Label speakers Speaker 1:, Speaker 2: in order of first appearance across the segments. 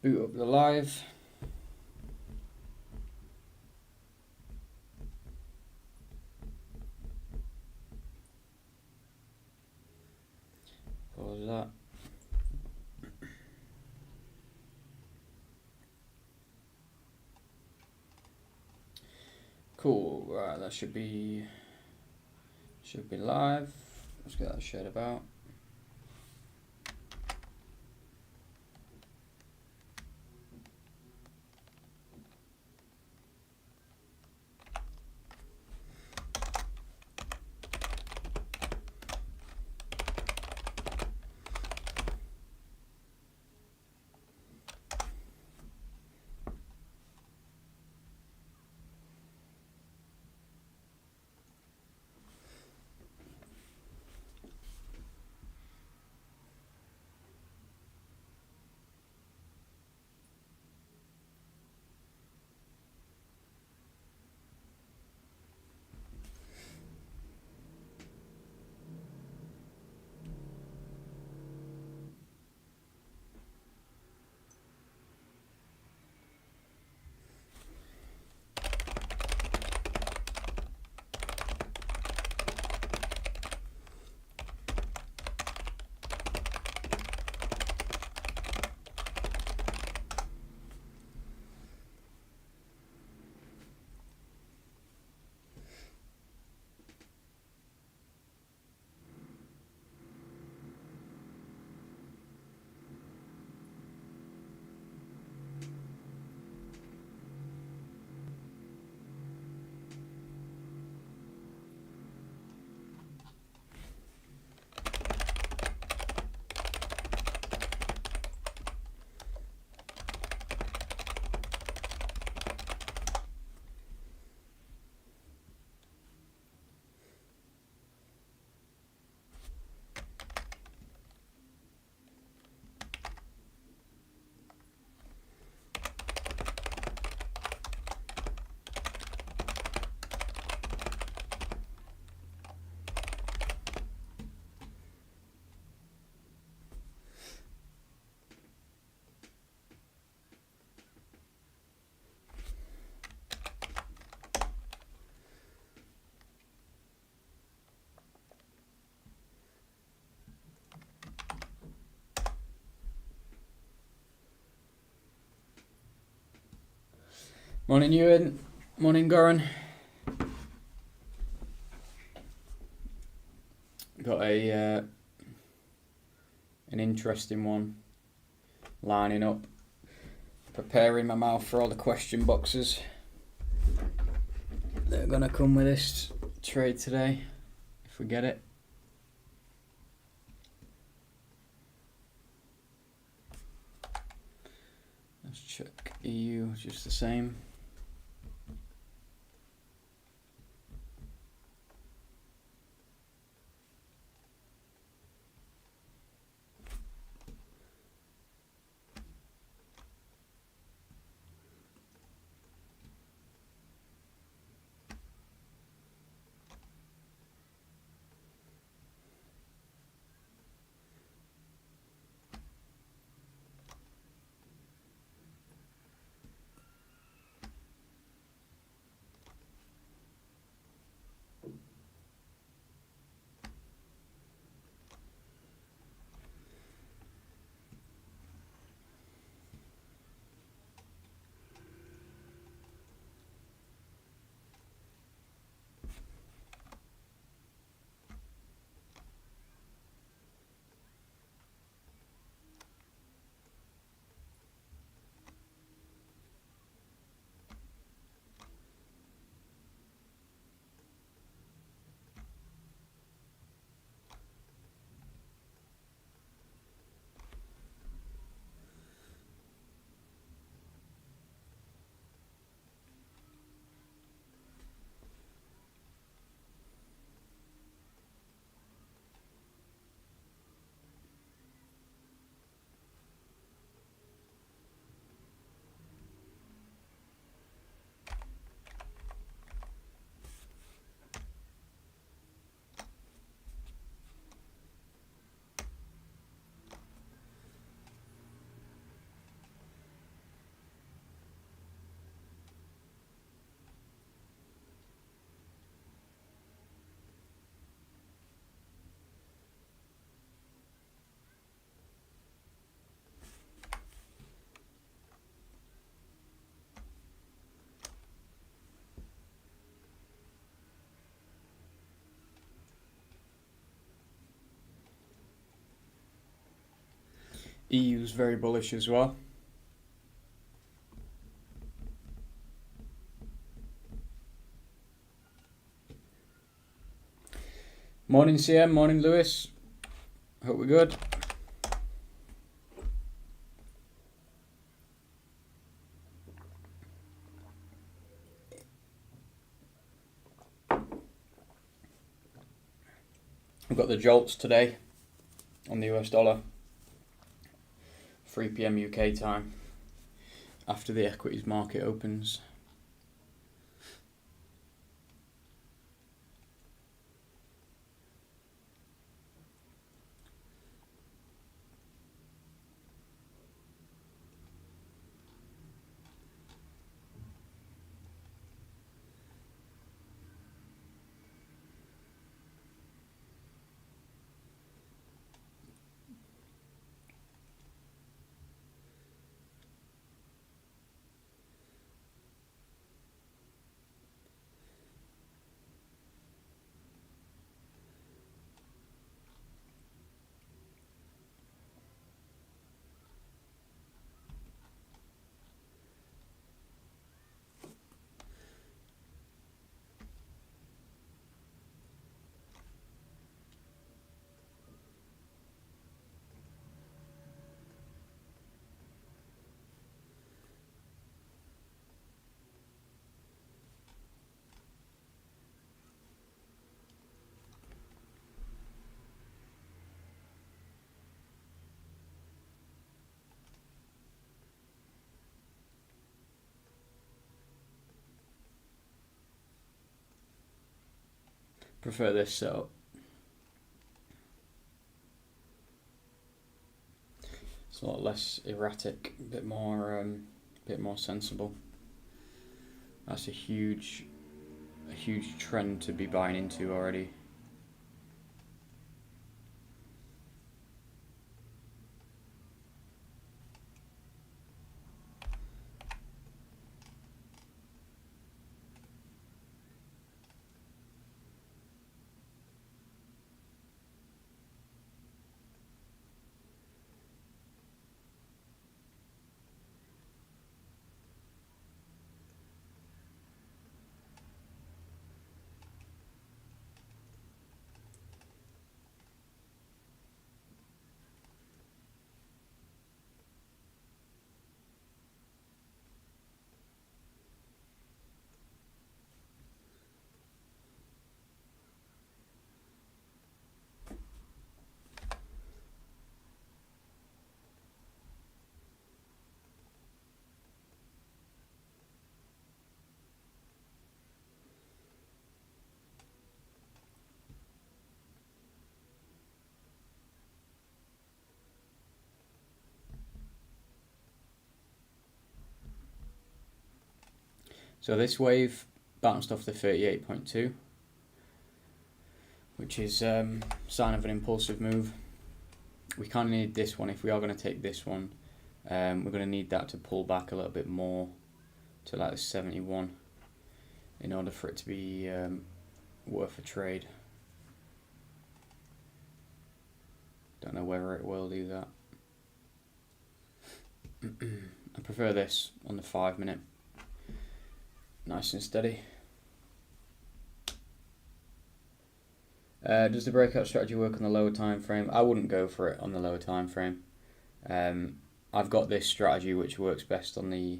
Speaker 1: Boot up the live. Pause that. Cool. Right, that should be live. Let's get that shared about. Morning, Ewan. Morning, Goran. Got an interesting one lining up. Preparing my mouth for all the question boxes that are gonna come with this trade today, if we get it. Let's check EU, just the same. EU's very bullish as well. Morning CM, morning Lewis. Hope we're good. We've got the jolts today on the US dollar. 3 PM UK time after the equities market opens. Prefer this setup. It's a lot less erratic, a bit more sensible. That's a huge trend to be buying into already. So this wave bounced off the 38.2, which is sign of an impulsive move. We kind of need this one. If we are going to take this one, we're going to need that to pull back a little bit more to like 71 in order for it to be worth a trade. Don't know whether it will do that. I prefer this on the 5 minute. Nice and steady. Does the breakout strategy work on the lower time frame? I wouldn't go for it on the lower time frame. I've got this strategy which works best on the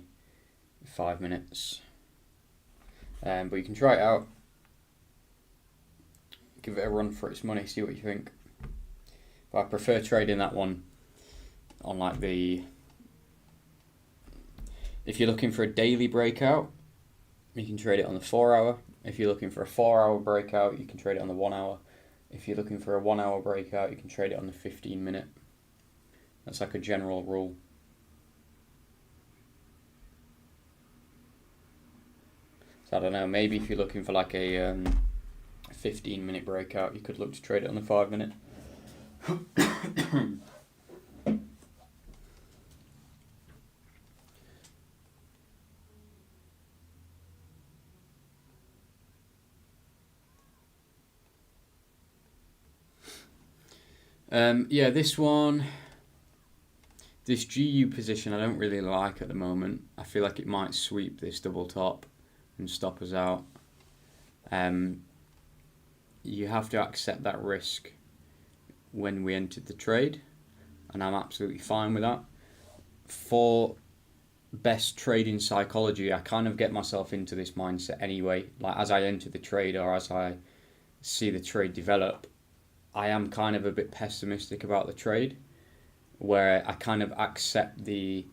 Speaker 1: 5 minutes. But you can try it out. Give it a run for its money, see what you think. But I prefer trading that one on like the... If you're looking for a daily breakout, you can trade it on the 4 hour. If you're looking for a 4 hour breakout, you can trade it on the 1 hour. If you're looking for a 1 hour breakout, you can trade it on the 15 minute. That's like a general rule. So I don't know, maybe if you're looking for like a 15 minute breakout, you could look to trade it on the 5 minute. Yeah, this one, This GU position I don't really like at the moment. I feel like it might sweep this double top and stop us out. You have to accept that risk when we entered the trade, and I'm absolutely fine with that. For best trading psychology, I kind of get myself into this mindset anyway. Like as I enter the trade or as I see the trade develop, I am kind of a bit pessimistic about the trade, where I kind of accept the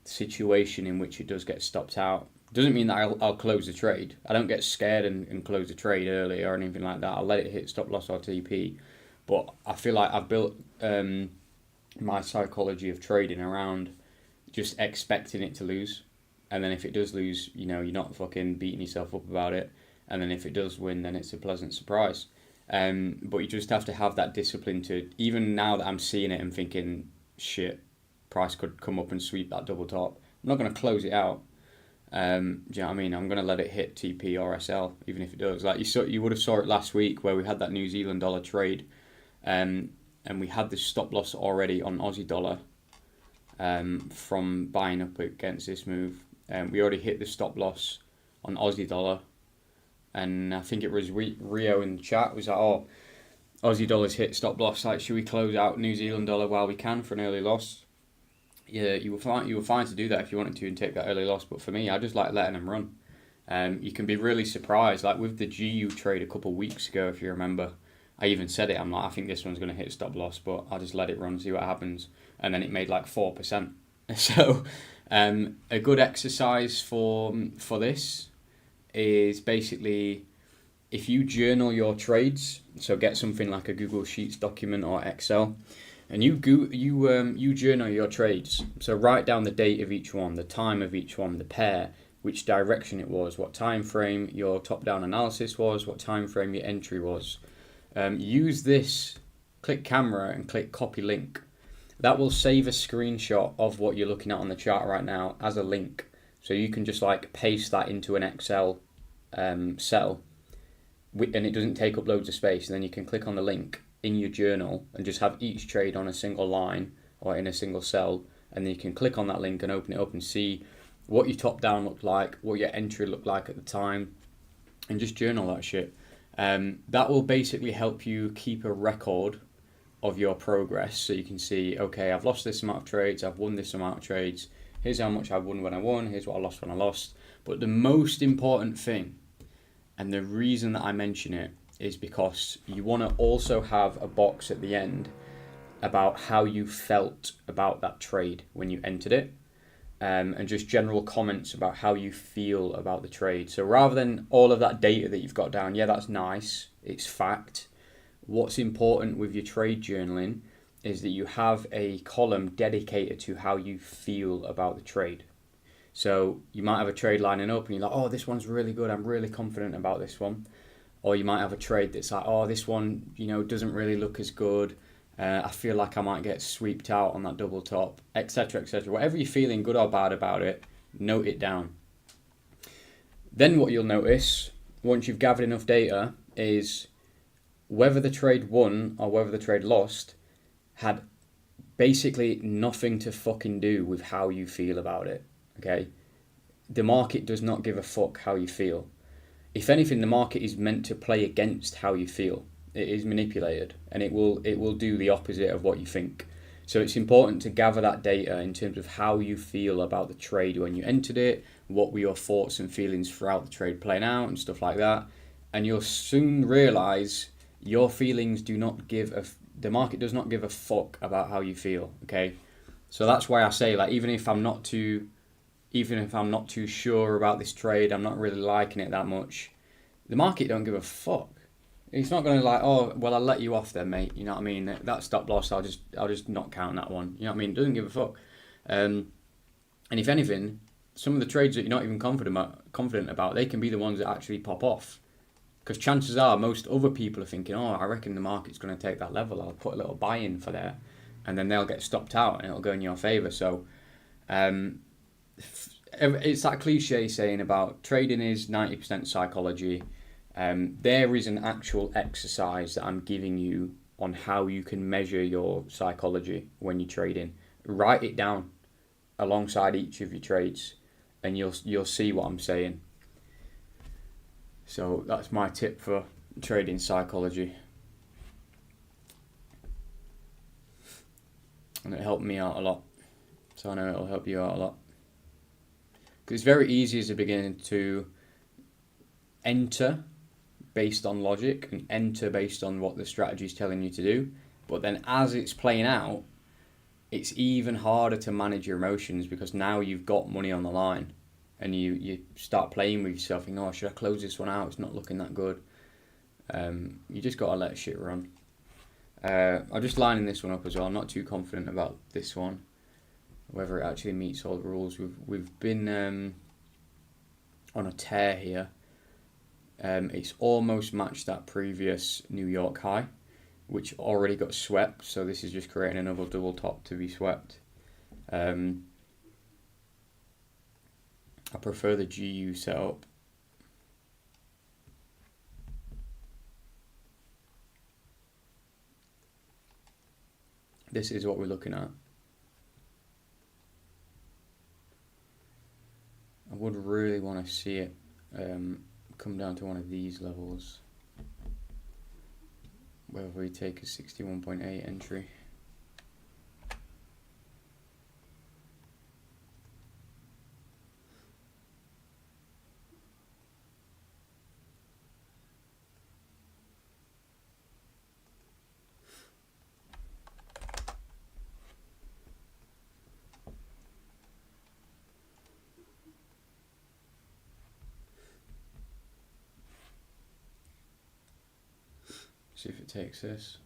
Speaker 1: situation in which it does get stopped out. Doesn't mean that I'll close the trade. I don't get scared and close the trade early or anything like that. I'll let it hit stop loss or TP. But I feel like I've built my psychology of trading around just expecting it to lose. And then if it does lose, you know, you're not fucking beating yourself up about it. And then if it does win, then it's a pleasant surprise. But you just have to have that discipline to, even now that I'm seeing it and thinking, shit, price could come up and sweep that double top. I'm not going to close it out. Do you know what I mean? I'm going to let it hit TP or SL, even if it does. Like you would have saw it last week where we had that New Zealand dollar trade, and we had the stop loss already on Aussie dollar from buying up against this move. We already hit the stop loss on Aussie dollar, and I think it was Rio in the chat was like, oh, Aussie dollar's hit stop loss. Like, should we close out New Zealand dollar while we can for an early loss? Yeah, you were fine to do that if you wanted to and take that early loss. But for me, I just like letting them run. You can be really surprised. Like with the GU trade a couple of weeks ago, if you remember, I even said it. I'm like, I think this one's going to hit stop loss, but I'll just let it run, see what happens. And then it made like 4%. So a good exercise for this is basically if you journal your trades. So get something like a Google Sheets document or Excel. And you journal your trades. So write down the date of each one, the time of each one, the pair, which direction it was, what time frame your top-down analysis was, what time frame your entry was. Use this, click camera and click copy link. That will save a screenshot of what you're looking at on the chart right now as a link. So you can just like paste that into an Excel cell, and it doesn't take up loads of space. And then you can click on the link in your journal and just have each trade on a single line or in a single cell, and then you can click on that link and open it up and see what your top down looked like, what your entry looked like at the time, and just journal that shit. That will basically help you keep a record of your progress, so you can see, okay, I've lost this amount of trades, I've won this amount of trades, here's how much I won when I won, here's what I lost when I lost. But the most important thing, and the reason that I mention it, is because you want to also have a box at the end about how you felt about that trade when you entered it, and just general comments about how you feel about the trade. So rather than all of that data that you've got down, yeah, that's nice, it's fact. What's important with your trade journaling is that you have a column dedicated to how you feel about the trade. So you might have a trade lining up and you're like, oh, this one's really good, I'm really confident about this one. Or you might have a trade that's like, oh, this one, you know, doesn't really look as good. I feel like I might get swept out on that double top, etc., etc. Whatever you're feeling, good or bad about it, note it down. Then what you'll notice, once you've gathered enough data, is whether the trade won or whether the trade lost had basically nothing to fucking do with how you feel about it, okay? The market does not give a fuck how you feel. If anything, the market is meant to play against how you feel. It is manipulated, and it will do the opposite of what you think. So it's important to gather that data in terms of how you feel about the trade when you entered it, what were your thoughts and feelings throughout the trade playing out and stuff like that. And you'll soon realize your feelings do not give the market does not give a fuck about how you feel, okay? So that's why I say, like, even if I'm not too sure about this trade, I'm not really liking it that much, the market don't give a fuck. It's not going to like, oh, well, I'll let you off then, mate. You know what I mean? That stop loss, I'll just not count that one. You know what I mean? It doesn't give a fuck. And if anything, some of the trades that you're not even confident about, they can be the ones that actually pop off. Because chances are most other people are thinking, oh, I reckon the market's going to take that level. I'll put a little buy in for there. And then they'll get stopped out and it'll go in your favour. So it's that cliche saying about trading is 90% psychology. There is an actual exercise that I'm giving you on how you can measure your psychology when you're trading. write it down alongside each of your trades, and you'll see what I'm saying. So that's my tip for trading psychology, and it helped me out a lot. So I know it'll help you out a lot. Because it's very easy as a beginner to enter based on logic and enter based on what the strategy is telling you to do. But then as it's playing out, it's even harder to manage your emotions, because now you've got money on the line and you start playing with yourself and, oh, should I close this one out? It's not looking that good. You just got to let shit run. I'm just lining this one up as well. I'm not too confident about this one, whether it actually meets all the rules. We've been on a tear here. It's almost matched that previous New York high, which already got swept. So this is just creating another double top to be swept. I prefer the GU setup. This is what we're looking at. I would really want to see it come down to one of these levels, whether we take a 61.8 entry. See if it takes this.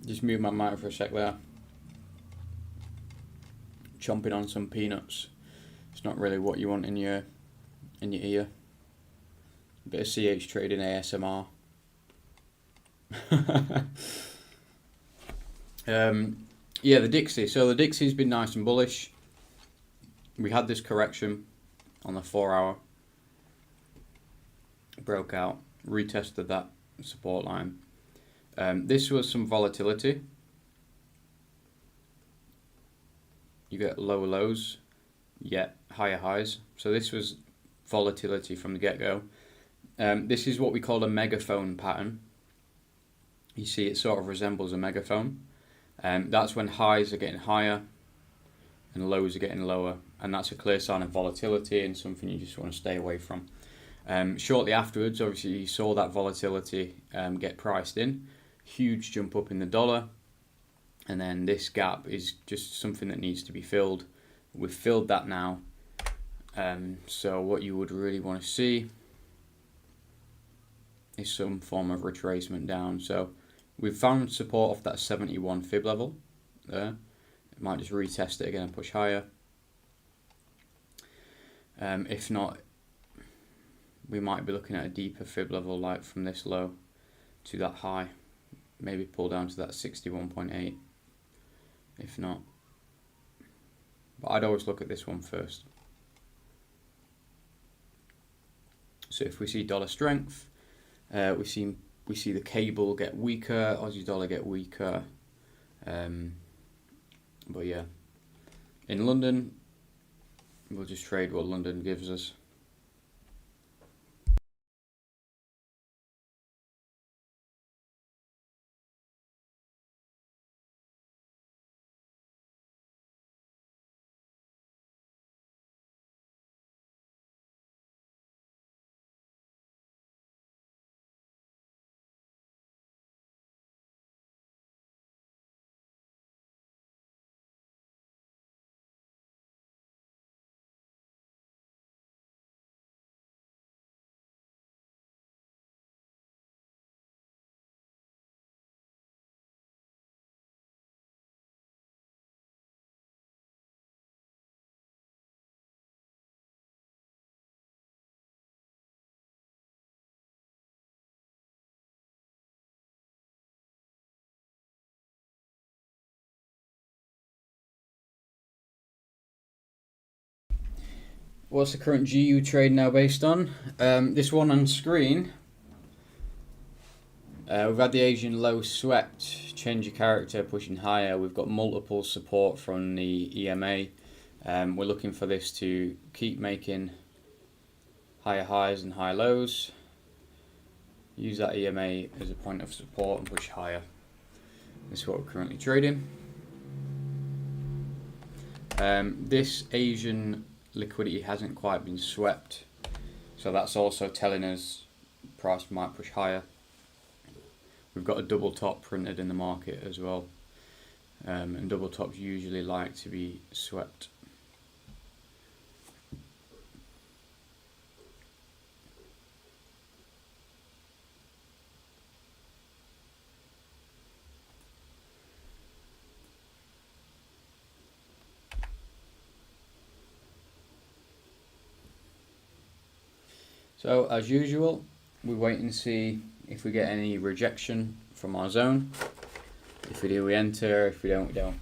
Speaker 1: Just mute my mic for a sec there. Chomping on some peanuts. It's not really what you want in your ear. A bit of CH trading ASMR. Yeah, the Dixie. So the Dixie's been nice and bullish. We had this correction on the 4 hour. Broke out, retested that support line. This was some volatility. You get lower lows, yet higher highs. So this was volatility from the get-go. This is what we call a megaphone pattern. You see it sort of resembles a megaphone. That's when highs are getting higher and lows are getting lower. And that's a clear sign of volatility and something you just want to stay away from. Shortly afterwards, obviously, you saw that volatility get priced in. Huge jump up in the dollar. And then this gap is just something that needs to be filled. We've filled that now. So what you would really want to see is some form of retracement down. So We've found support off that 71 fib level there. It might just retest it again and push higher. If not, we might be looking at a deeper fib level, like from this low to that high. Maybe pull down to that 61.8. If not, but I'd always look at this one first. So if we see dollar strength, we see the cable get weaker, Aussie dollar get weaker. But yeah, in London, we'll just trade what London gives us. What's the current GU trade now based on? This one on screen, we've had the Asian low swept, change of character, pushing higher. We've got multiple support from the EMA. We're looking for this to keep making higher highs and higher lows. Use that EMA as a point of support and push higher. This is what we're currently trading. This Asian liquidity hasn't quite been swept, so that's also telling us price might push higher. We've got a double top printed in the market as well, and double tops usually like to be swept. So as usual, we wait and see if we get any rejection from our zone. If we do, we enter. If we don't, we don't.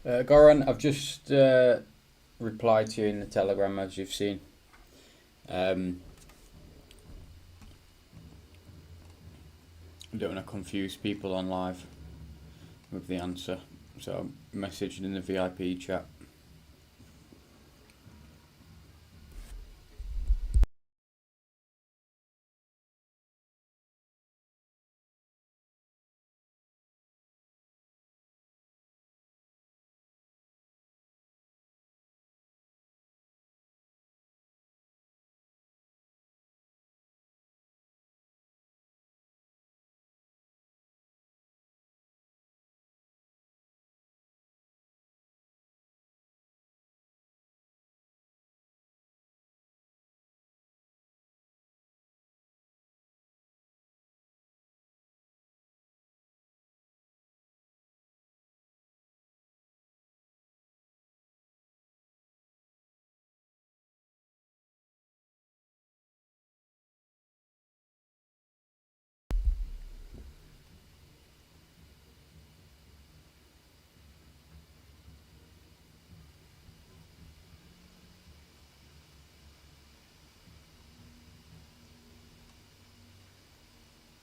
Speaker 1: Goran, I've just replied to you in the Telegram, as you've seen. I don't want to confuse people on live with the answer, so I messaged in the VIP chat.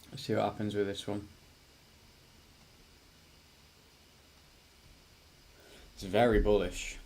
Speaker 1: Let's see what happens with this one. It's very bullish.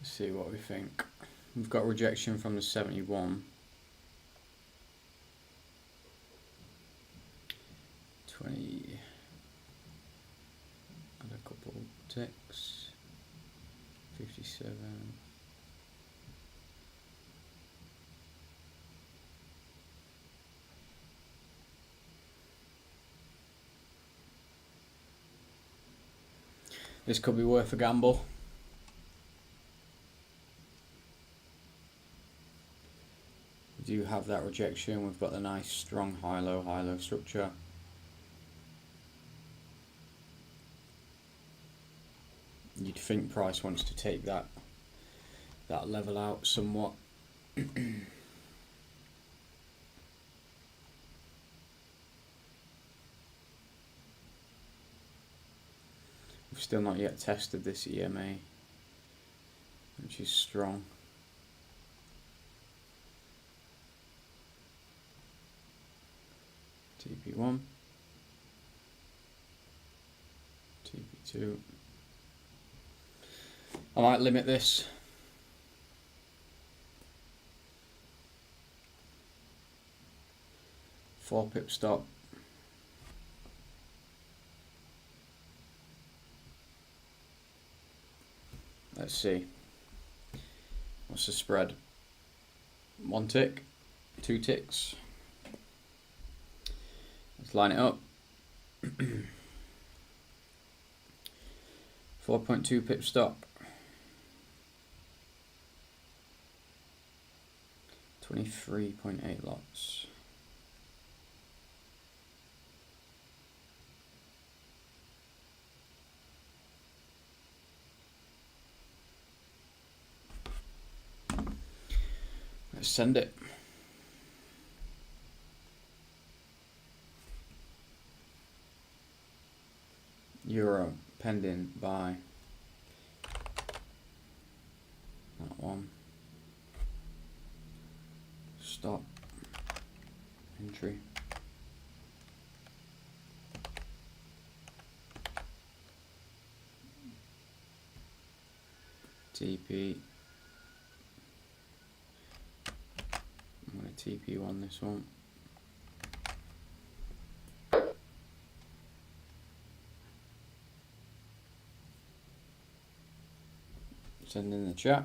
Speaker 1: Let's see what we think. We've got rejection from the 71. 20. Add a couple ticks. 57. This could be worth a gamble. We do have that rejection. We've got the nice strong high-low structure. You'd think price wants to take that level out somewhat. We've still not yet tested this EMA, which is strong. TP1, TP2. I might limit this. Four pip stop. Let's see. What's the spread? 1 tick, 2 ticks. Let's line it up. 4.2 pip stop. 23.8 lots. Let's send it. Euro pending buy. That one. Stop. Entry. TP. I'm going to TP on this one. Send in the chat.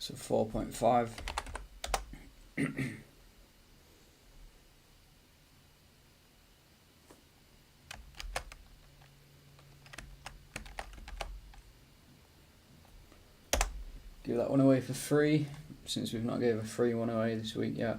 Speaker 1: So 4.5. Give that one away for free, since we've not gave a free one away this week yet.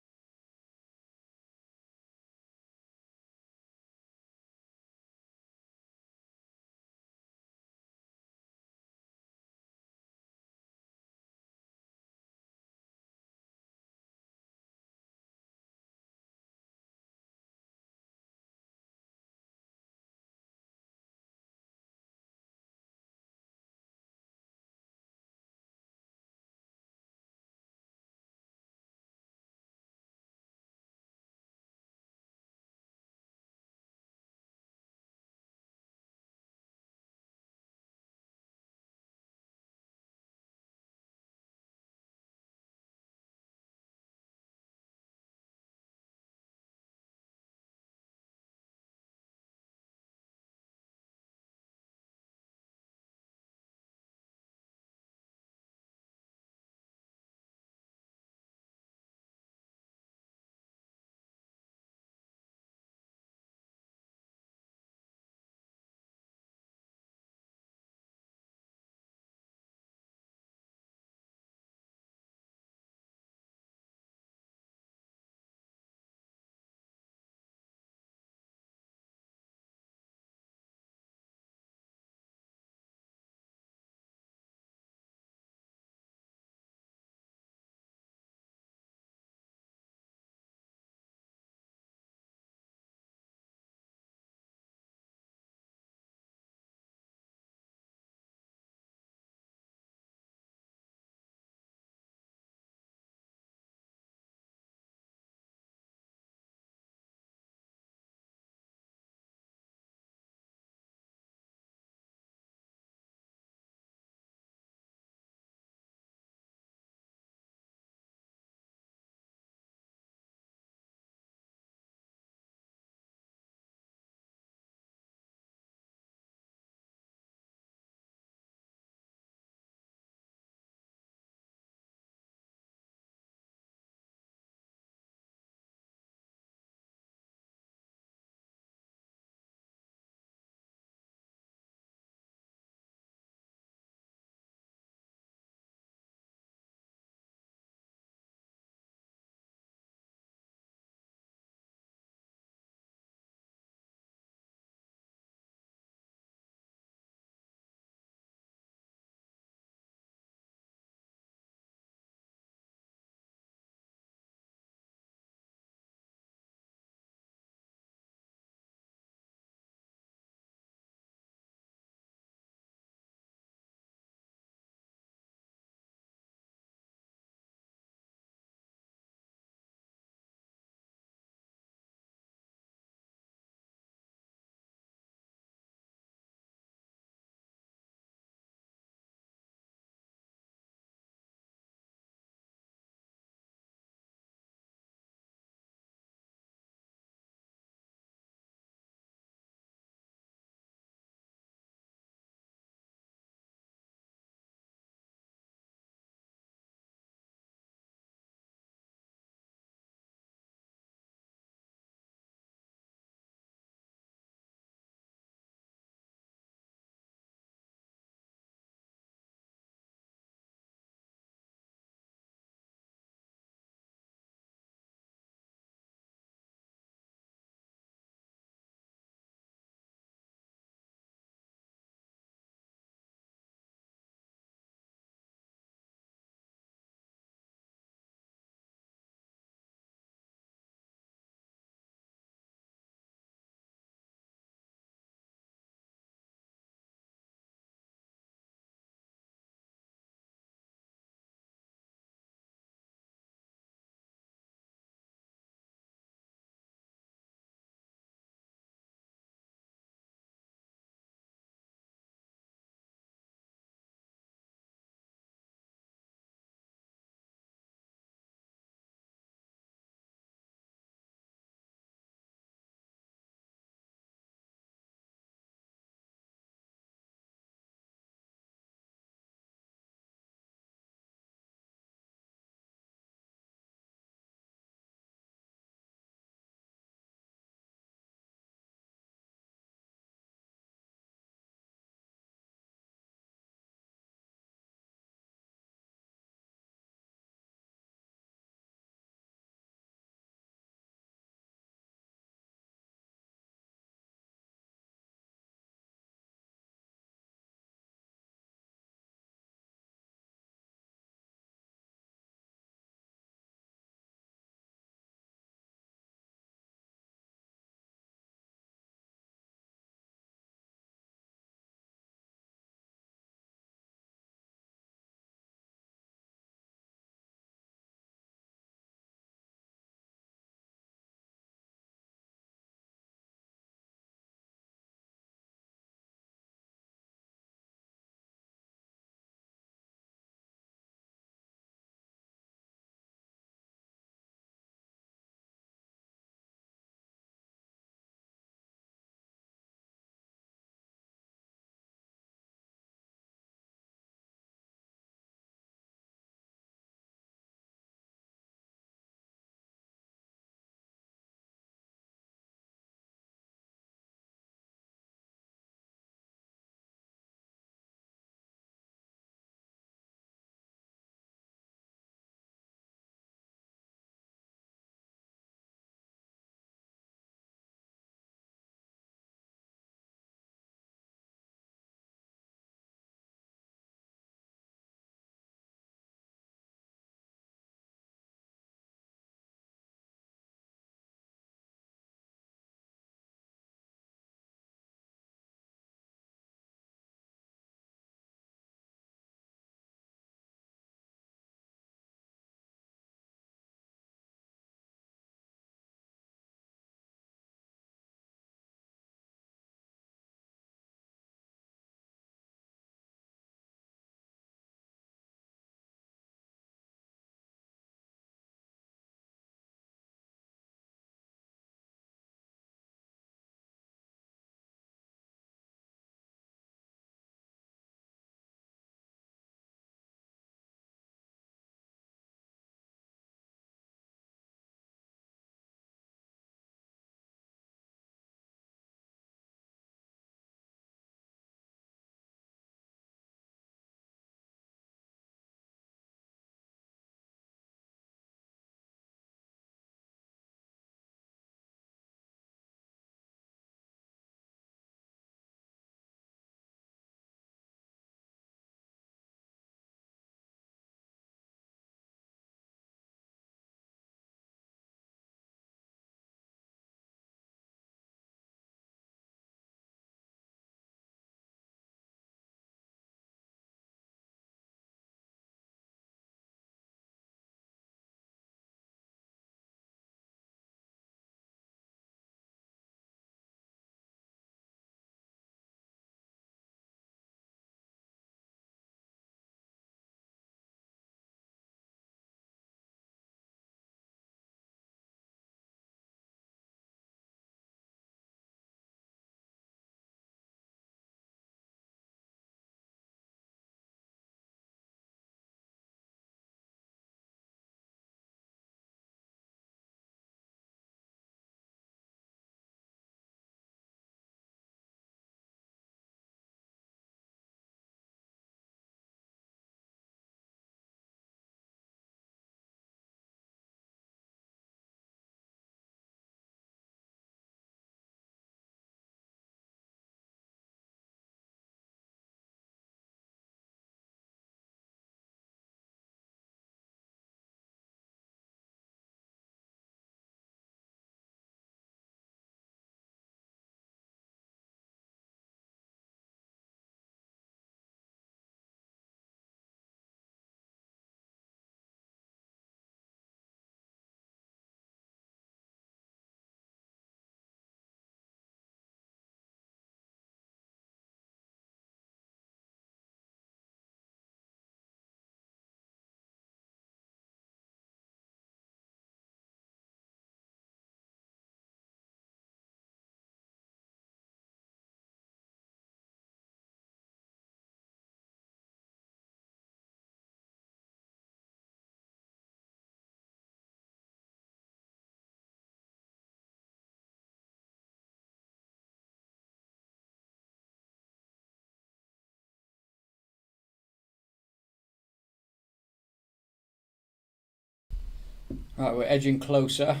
Speaker 1: Right, we're edging closer.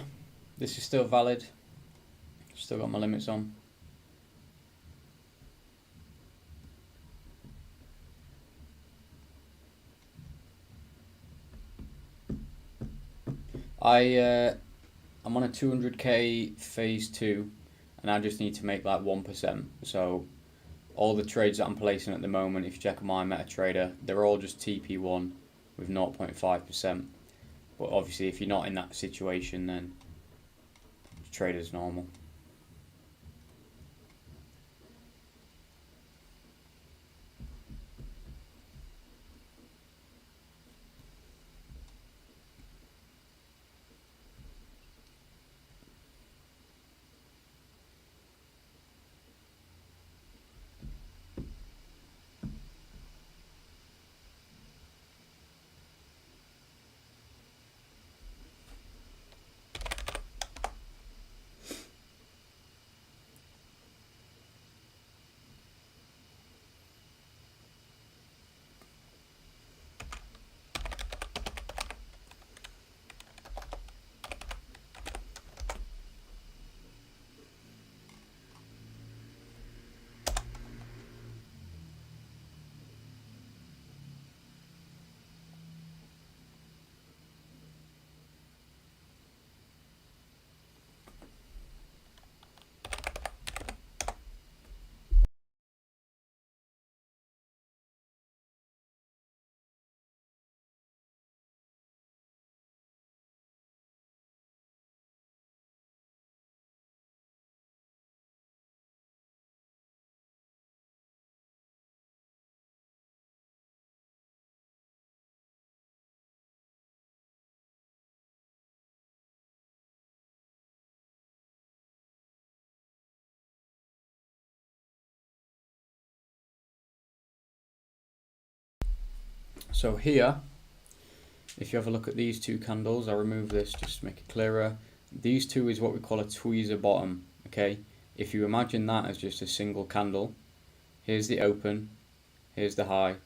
Speaker 1: This is still valid. Still got my limits on. I'm on a 200k phase 2 and I just need to make like 1%. So all the trades that I'm placing at the moment, if you check on my MetaTrader, they're all just TP1 with 0.5%. But obviously if you're not in that situation, then trade as normal. So here, if you have a look at these two candles, I'll remove this just to make it clearer. These two is what we call a tweezer bottom, okay? If you imagine that as just a single candle, here's the open, here's the high,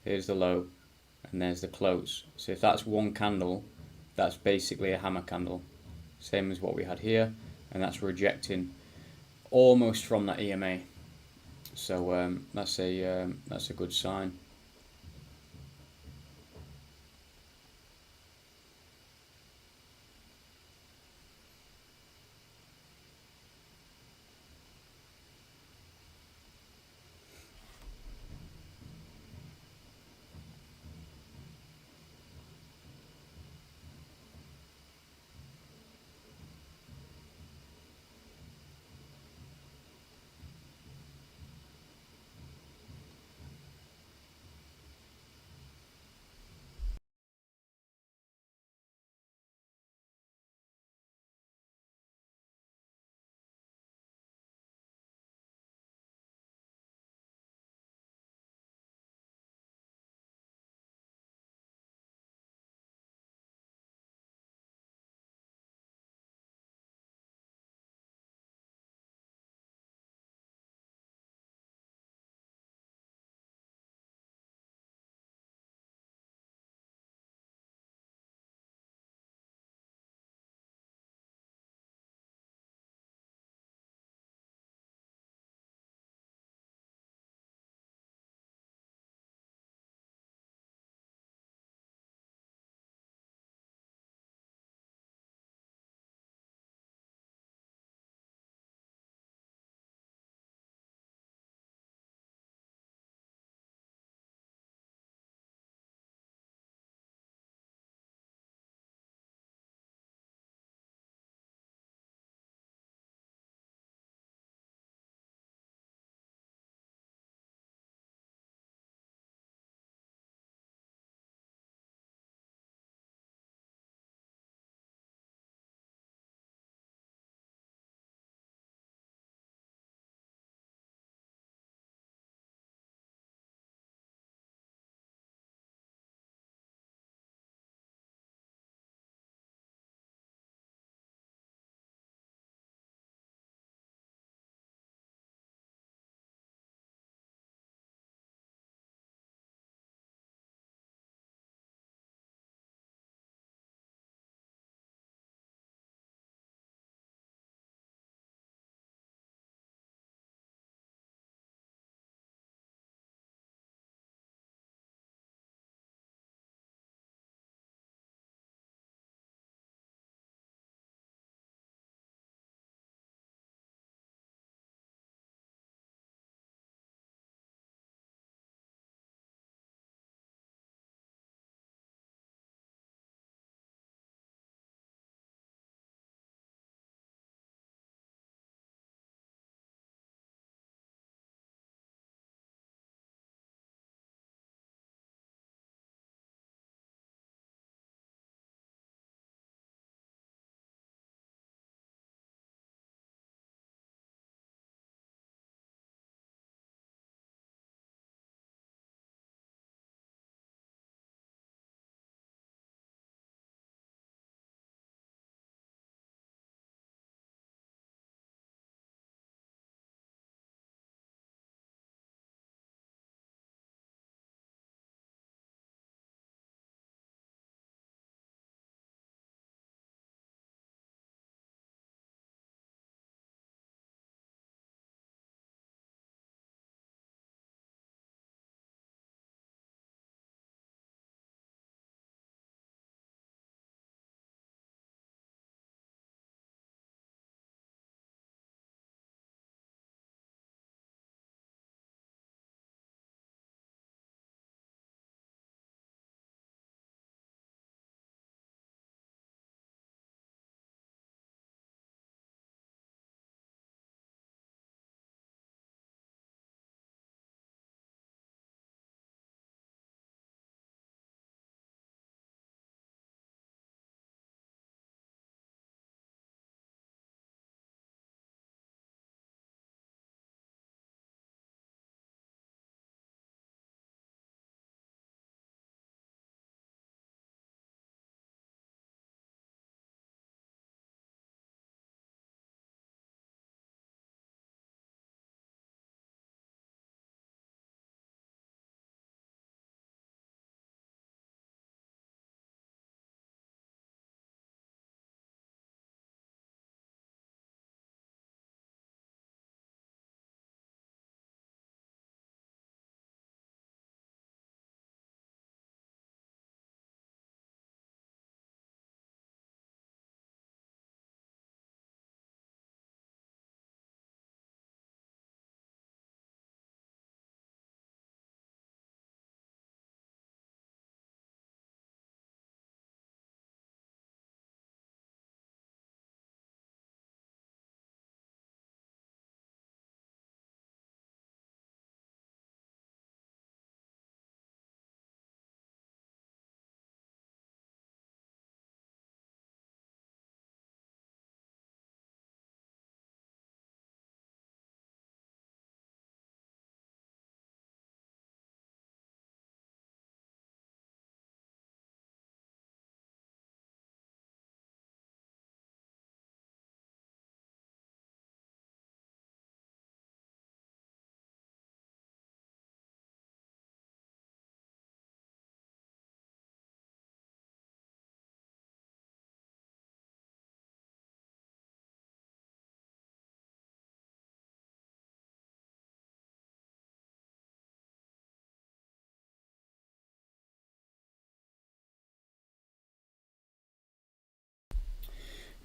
Speaker 1: here's the low, and there's the close. So if that's one candle, that's basically a hammer candle. Same as what we had here, and that's rejecting almost from that EMA. So that's a good sign.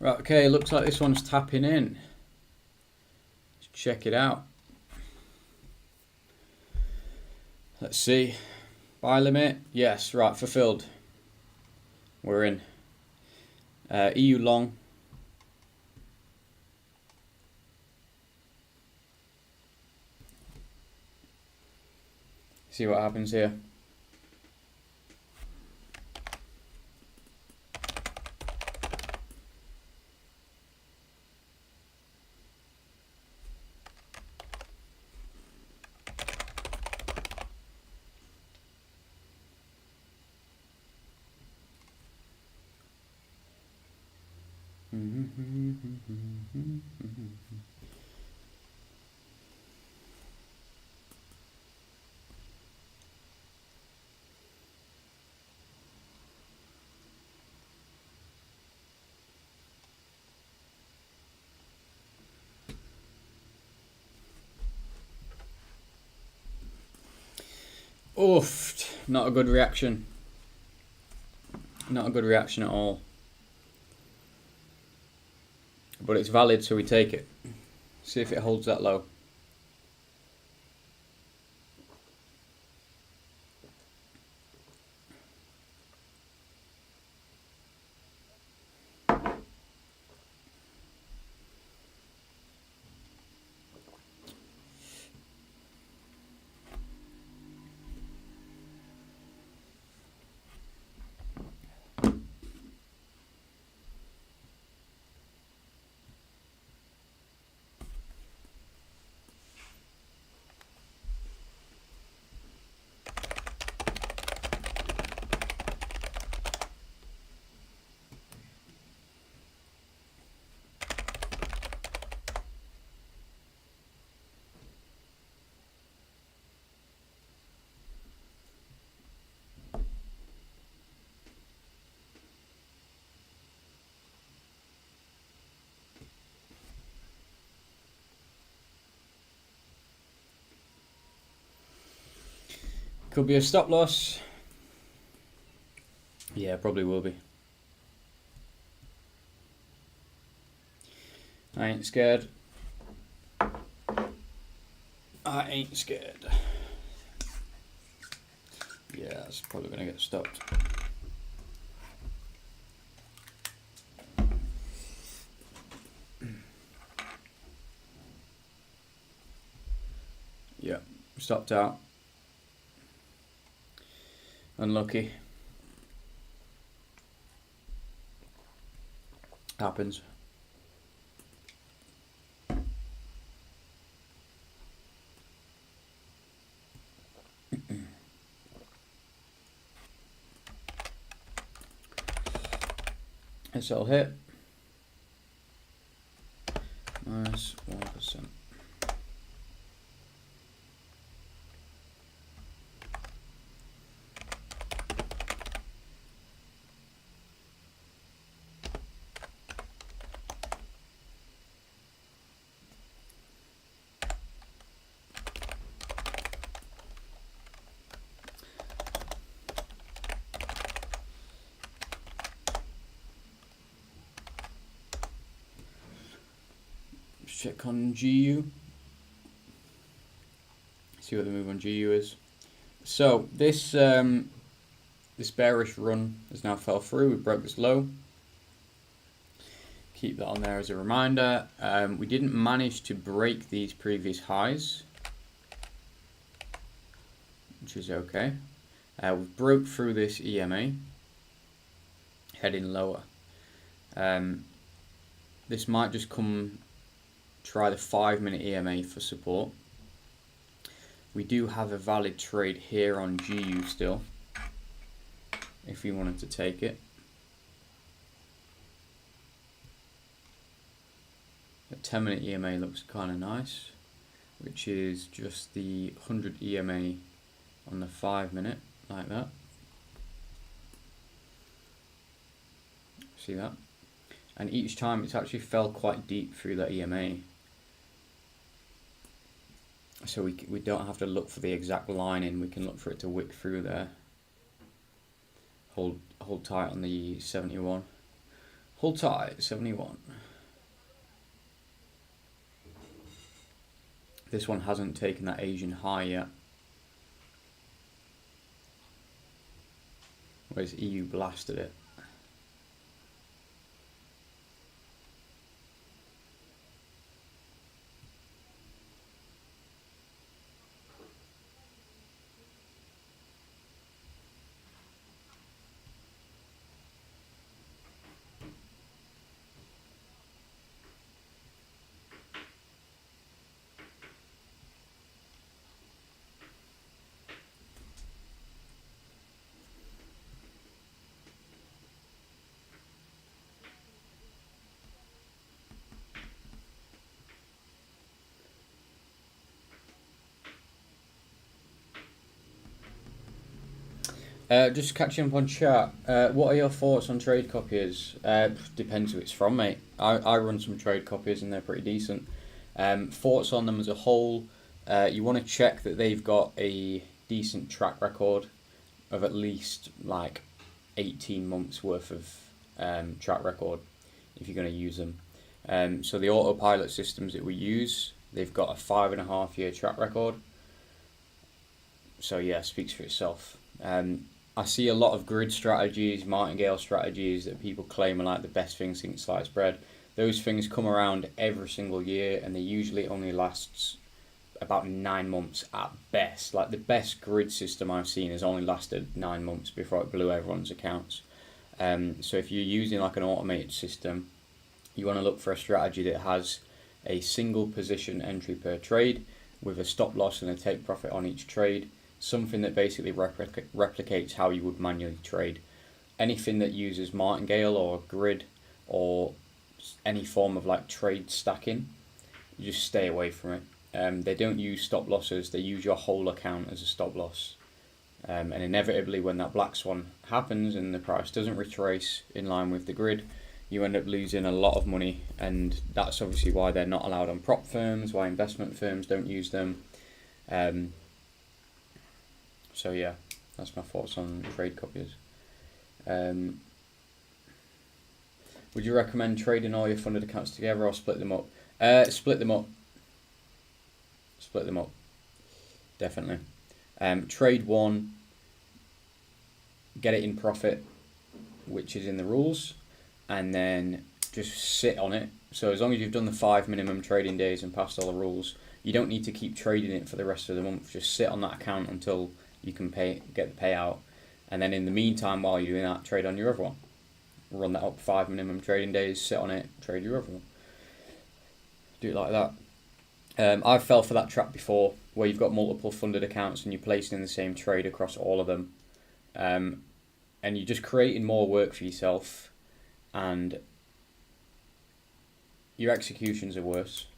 Speaker 1: Right, okay, looks like this one's tapping in. Let's check it out. Let's see. Buy limit, yes, right, fulfilled. We're in. EU long. See what happens here. Oof, not a good reaction. Not a good reaction at all. But it's valid, so we take it. See if it holds that low. Could be a stop loss. Yeah, probably will be. I ain't scared. I ain't scared. Yeah, it's probably gonna get stopped. Yeah, stopped out. Unlucky. Happens. SL hit. Minus 1%. Check on GU. See what the move on GU is. So this this bearish run has now fell through. We broke this low. Keep that on there as a reminder. We didn't manage to break these previous highs, which is okay. We broke through this EMA, heading lower. This might just come. Try the 5-minute EMA for support. We do have a valid trade here on GU still, if you wanted to take it. The 10-minute EMA looks kind of nice, which is just the 100 EMA on the 5-minute, like that. See that? And each time it's actually fell quite deep through that EMA. So we don't have to look for the exact line in, we can look for it to wick through there. Hold tight on the 71. Hold tight, 71. This one hasn't taken that Asian high yet. Whereas EU blasted it. Just catching up on chat. What are your thoughts on trade copiers? Depends who it's from, mate. I run some trade copiers and they're pretty decent. Thoughts on them as a whole. You want to check that they've got a decent track record of at least like 18 months worth of track record if you're going to use them. So the autopilot systems that we use, they've got a 5.5 year track record. So yeah, speaks for itself. I see a lot of grid strategies, martingale strategies that people claim are like the best things since sliced bread. Those things come around every single year and they usually only last about 9 months at best. Like the best grid system I've seen has only lasted 9 months before it blew everyone's accounts. So if you're using like an automated system, you want to look for a strategy that has a single position entry per trade with a stop loss and a take profit on each trade. Something that basically replicates how you would manually trade. Anything that uses martingale or grid or any form of like trade stacking, you just stay away from it. They don't use stop losses, they use your whole account as a stop loss. And inevitably when that black swan happens and the price doesn't retrace in line with the grid, you end up losing a lot of money, and that's obviously why they're not allowed on prop firms, why investment firms don't use them. So yeah, that's my thoughts on trade copiers. Would you recommend trading all your funded accounts together or split them up? Split them up. Split them up. Definitely. Trade one, get it in profit, which is in the rules, and then just sit on it. So as long as you've done the 5 minimum trading days and passed all the rules, you don't need to keep trading it for the rest of the month. Just sit on that account until you can get the payout, and then in the meantime, while you're doing that, trade on your other one. Run that up 5 minimum trading days, sit on it, trade your other one. Do it like that. I've fell for that trap before, where you've got multiple funded accounts and you're placing the same trade across all of them, and you're just creating more work for yourself, and your executions are worse,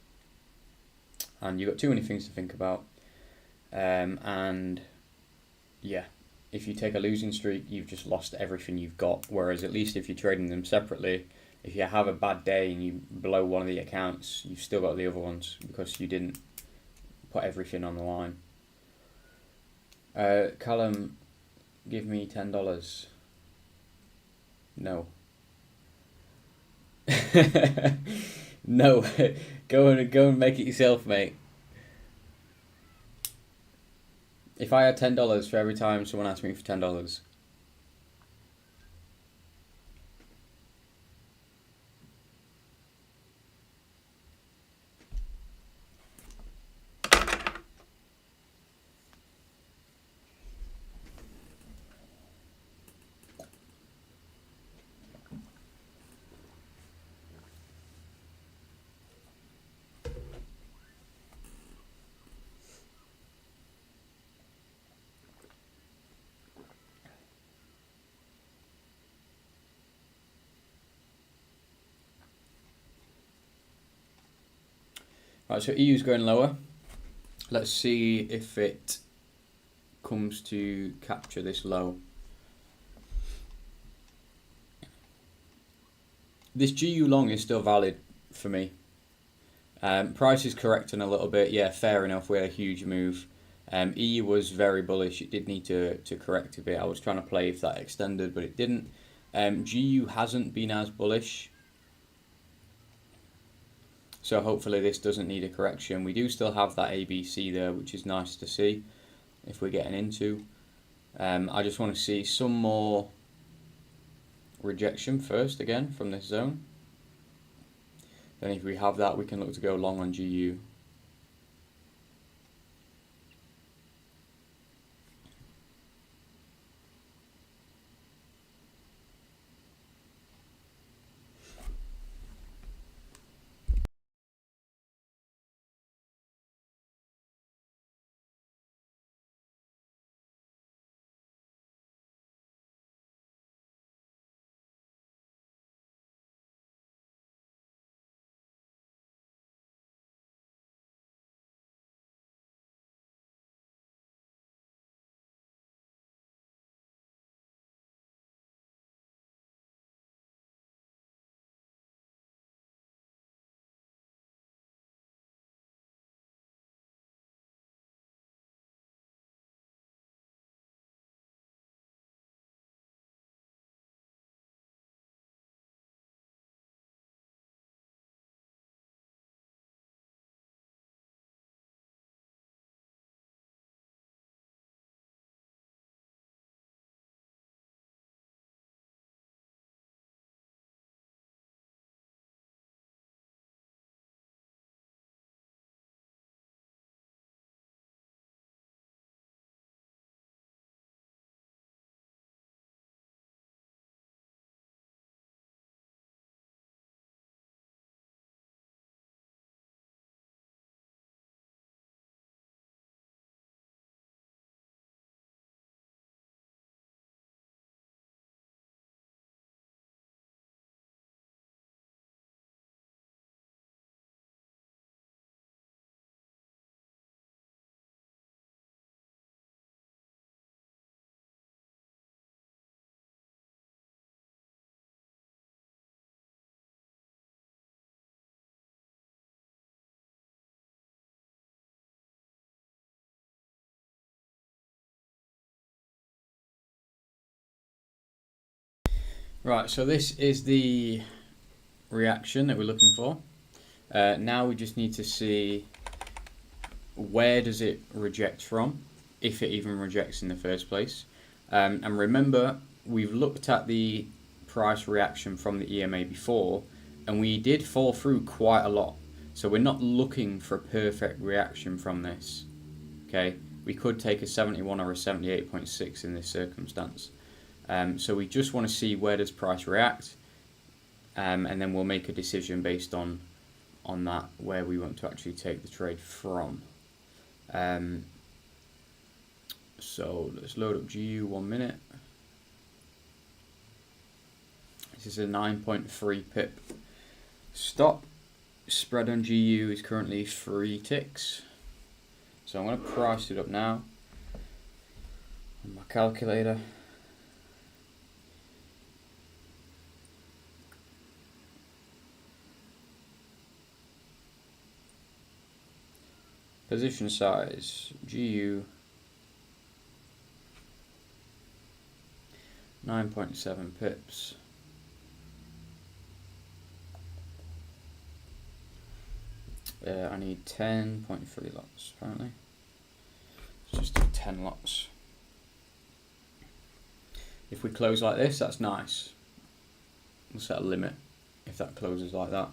Speaker 1: and you've got too many things to think about, and yeah, if you take a losing streak, you've just lost everything you've got. Whereas at least if you're trading them separately, if you have a bad day and you blow one of the accounts, you've still got the other ones because you didn't put everything on the line. Callum, give me $10. No. No. Go and make it yourself, mate. If I had $10 for every time someone asked me for $10, right, so EU's going lower. Let's see if it comes to capture this low. This GU long is still valid for me. Price is correcting a little bit. Yeah, fair enough. We had a huge move. EU was very bullish. It did need to correct a bit. I was trying to play if that extended, but it didn't. GU hasn't been as bullish. So hopefully this doesn't need a correction. We do still have that ABC there, which is nice to see if we're getting into. I just want to see some more rejection first again from this zone. Then if we have that, we can look to go long on GU. Right, so this is the reaction that we're looking for. Now we just need to see where does it reject from, if it even rejects in the first place. And remember, we've looked at the price reaction from the EMA before, and we did fall through quite a lot. So we're not looking for a perfect reaction from this. Okay, we could take a 71 or a 78.6 in this circumstance. So we just want to see where does price react, and then we'll make a decision based on that, where we want to actually take the trade from. So let's load up GU 1 minute. This is a 9.3 pip stop. Spread on GU is currently 3 ticks. So I'm going to price it up now on my calculator. Position size, GU 9.7 pips. I need 10.3 lots apparently. Let's just do 10 lots. If we close like this, that's nice. We'll set a limit if that closes like that.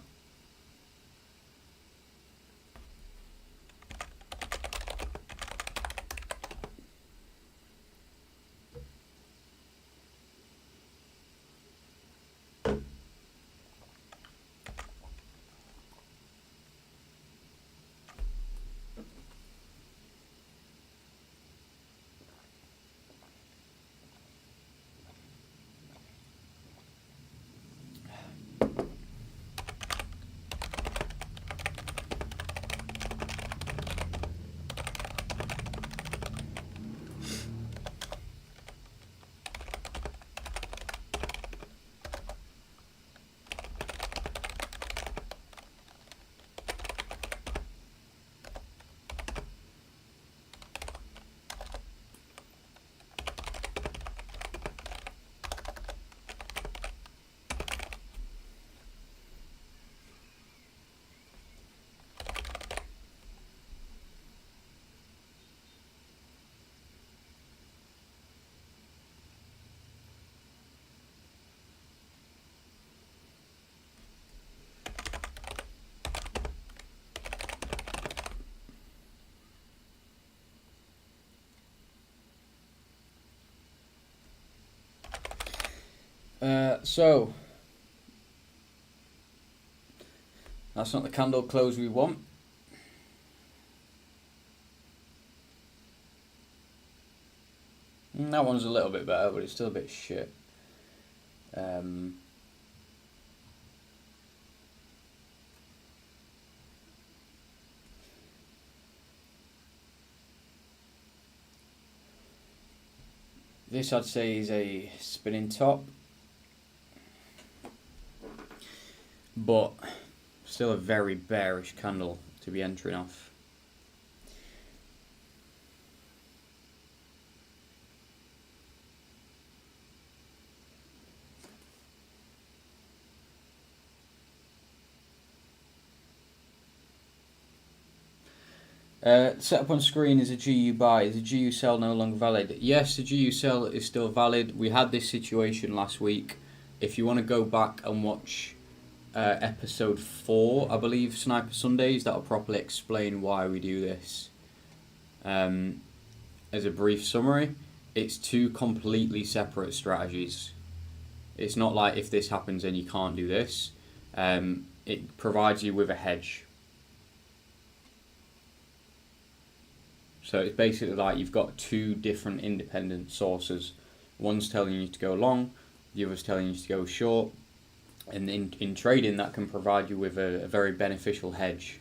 Speaker 1: So that's not the candle close we want. That one's a little bit better, but it's still a bit shit. This I'd say is a spinning top, but still a very bearish candle to be entering off. Set up on screen is a GU buy. Is a GU sell no longer valid? Yes, the GU sell is still valid. We had this situation last week. If you want to go back and watch episode 4, I believe, Sniper Sundays, that'll properly explain why we do this. As a brief summary, it's two completely separate strategies. It's not like if this happens then you can't do this. It provides you with a hedge. So it's basically like you've got two different independent sources. One's telling you to go long, the other's telling you to go short. And in trading, that can provide you with a very beneficial hedge.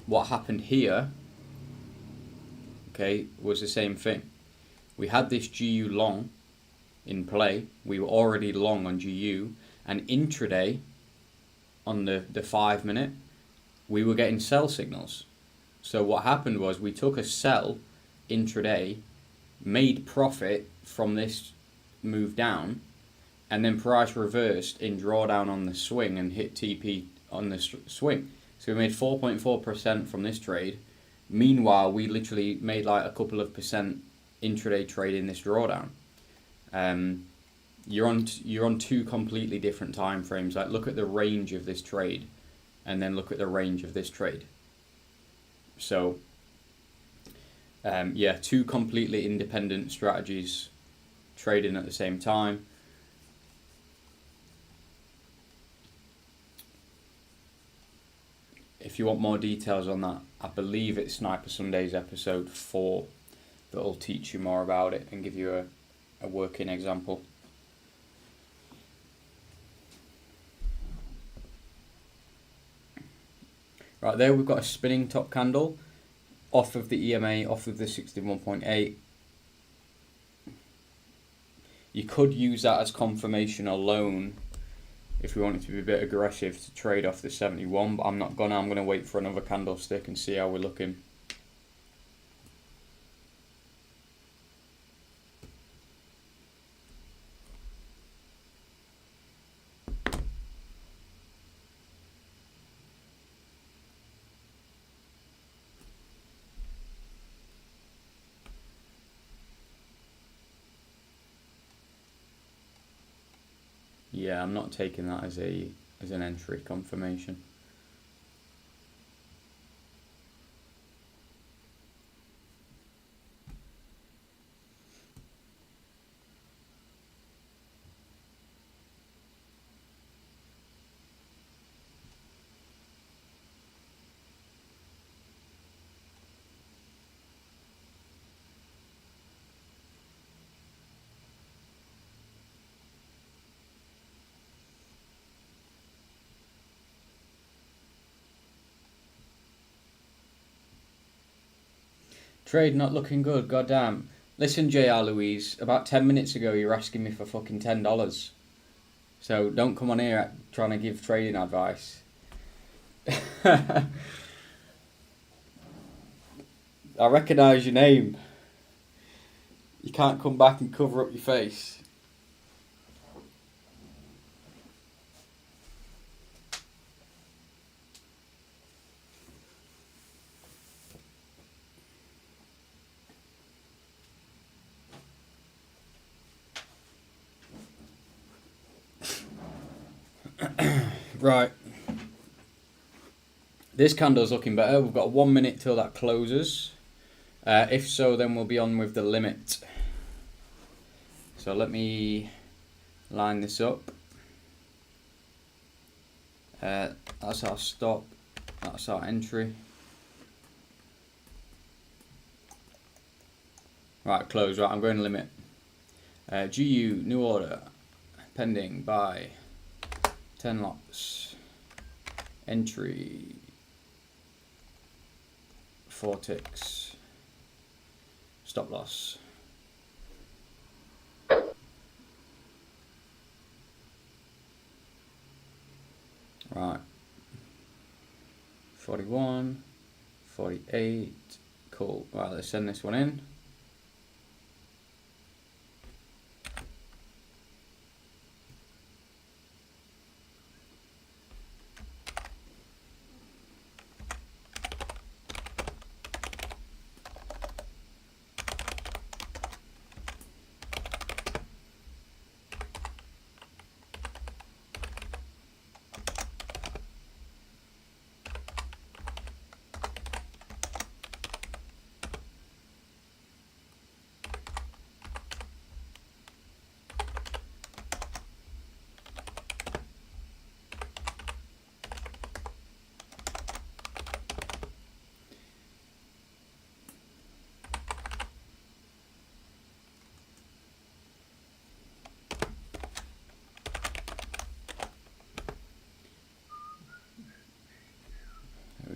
Speaker 1: What happened here, okay, was the same thing. We had this GU long in play. We were already long on GU. And intraday, on the 5 minute, we were getting sell signals. So what happened was we took a sell intraday, made profit from this move down, and then price reversed in drawdown on the swing and hit TP on the swing. So we made 4.4% from this trade. Meanwhile, we literally made like a couple of percent intraday trade in this drawdown. You're on two completely different time frames. Like look at the range of this trade, and then look at the range of this trade. So, yeah, two completely independent strategies trading at the same time. If you want more details on that, I believe it's Sniper Sundays episode 4 that will teach you more about it and give you a working example. Right there, we've got a spinning top candle off of the EMA, off of the 61.8. You could use that as confirmation alone if we wanted to be a bit aggressive to trade off the 71, but I'm not gonna. I'm gonna wait for another candlestick and see how we're looking. Yeah, I'm not taking that as an entry confirmation. Trade not looking good, goddamn. Listen, JR Louise, about 10 minutes ago you were asking me for fucking $10. So don't come on here trying to give trading advice. I recognise your name. You can't come back and cover up your face. Right. This candle's looking better. We've got 1 minute till that closes. If so, then we'll be on with the limit. So let me line this up. That's our stop, that's our entry. Right, close. Right, I'm going to limit. GU, new order, pending by 10 lots. Entry, 4 ticks. Stop loss. Right. 41, 48. Cool. Right, let's send this one in.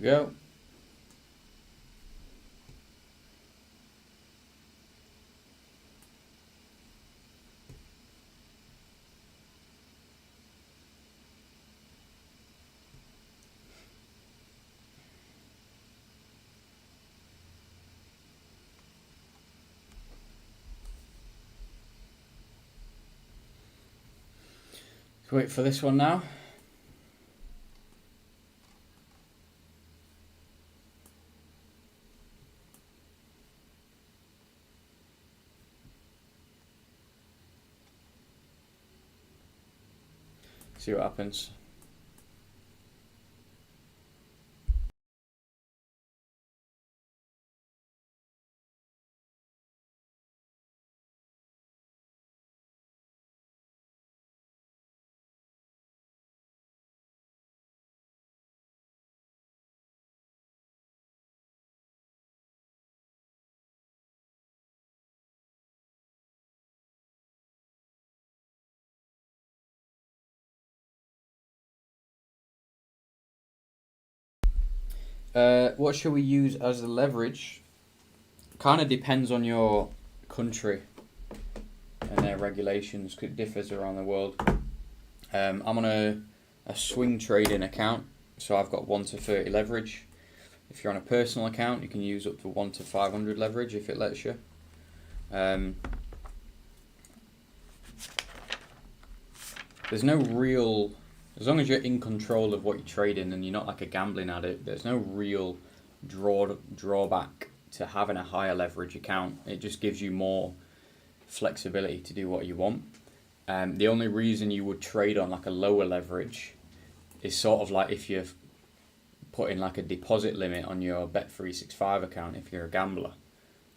Speaker 1: There we go. Wait for this one now. See what happens. What should we use as the leverage? Kind of depends on your country and their regulations. It differs around the world. I'm on a swing trading account, so I've got 1 to 30 leverage. If you're on a personal account, you can use up to 1 to 500 leverage if it lets you. There's no real, as long as you're in control of what you're trading and you're not like a gambling addict, there's no real drawback to having a higher leverage account. It just gives you more flexibility to do what you want. The only reason you would trade on like a lower leverage is sort of like if you're putting like a deposit limit on your Bet365 account if you're a gambler.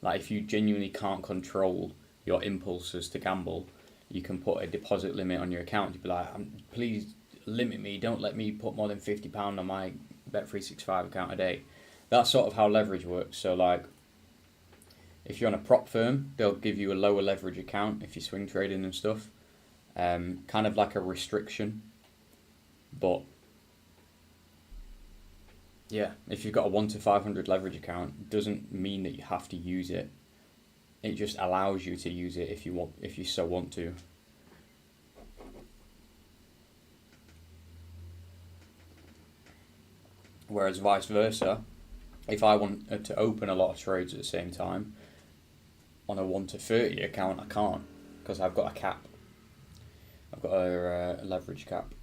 Speaker 1: Like if you genuinely can't control your impulses to gamble, you can put a deposit limit on your account. You'd be like, please limit me, don't let me put more than £50 on my Bet365 account a day. That's sort of how leverage works. So like if you're on a prop firm, they'll give you a lower leverage account if you're swing trading and stuff. Kind of like a restriction. But yeah, if you've got a 1 to 500 leverage account, it doesn't mean that you have to use it. It just allows you to use it if you want, if you so want to. Whereas vice versa, if I want to open a lot of trades at the same time, on a 1 to 30 account I can't, because I've got a cap. I've got a leverage cap.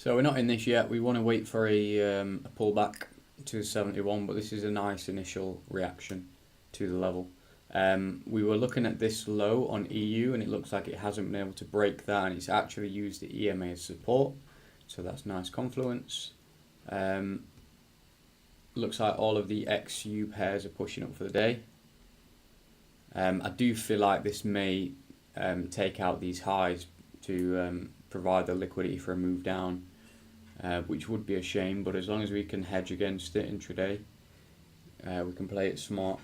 Speaker 1: So we're not in this yet. We want to wait for a pullback to 71, but this is a nice initial reaction to the level. We were looking at this low on EU, and it looks like it hasn't been able to break that, and it's actually used the EMA as support. So that's nice confluence. Looks like all of the XU pairs are pushing up for the day. I do feel like this may take out these highs to provide the liquidity for a move down, which would be a shame, but as long as we can hedge against it intraday, we can play it smart.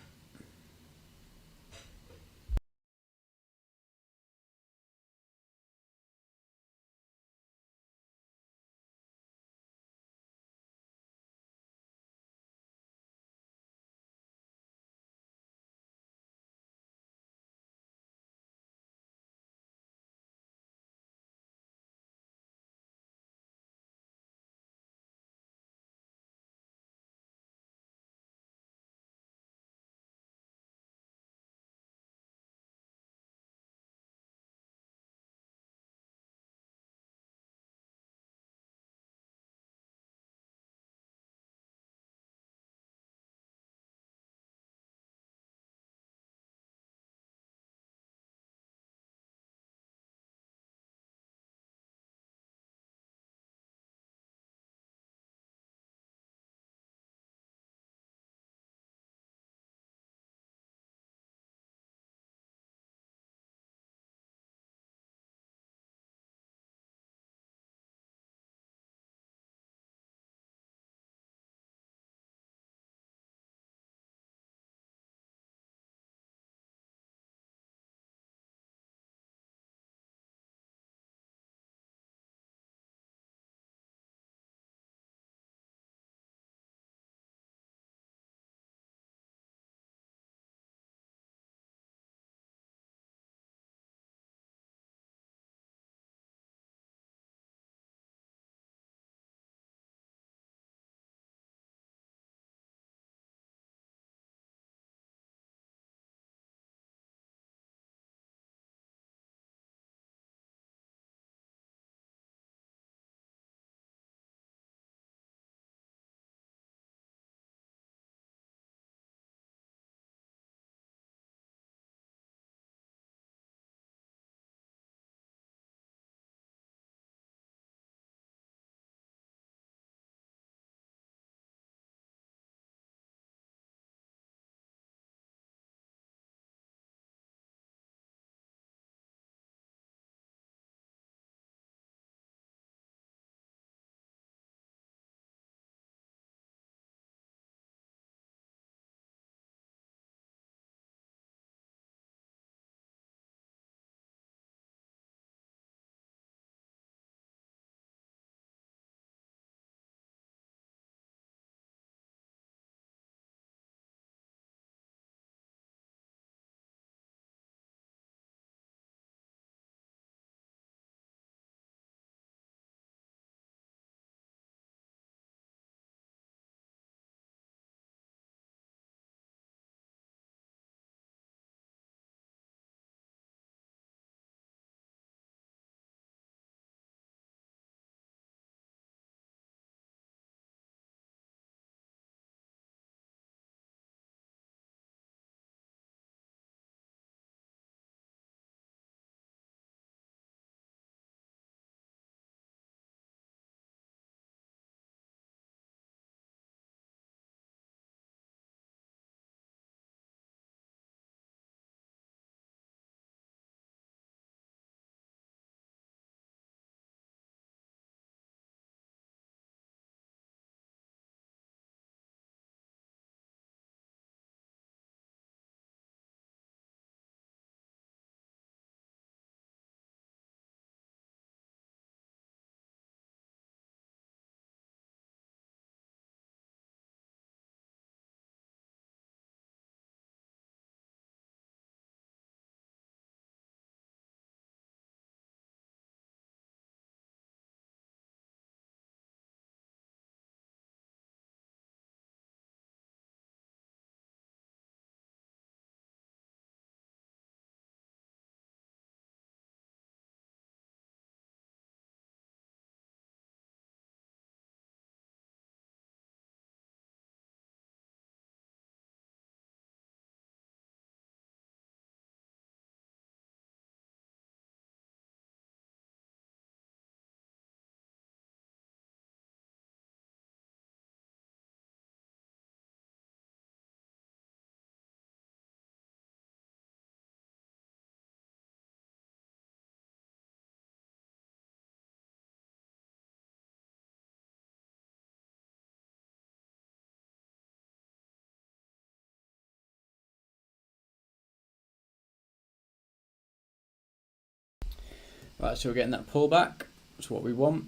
Speaker 1: Right, so we're getting that pullback. That's what we want.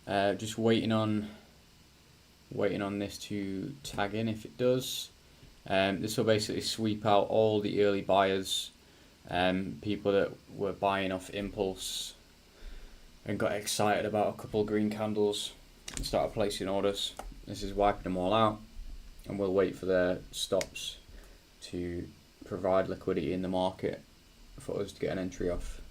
Speaker 1: Just waiting on this to tag in. If it does, this will basically sweep out all the early buyers, people that were buying off impulse and got excited about a couple of green candles and started placing orders. This is wiping them all out, and we'll wait for their stops to provide liquidity in the market for us to get an entry off.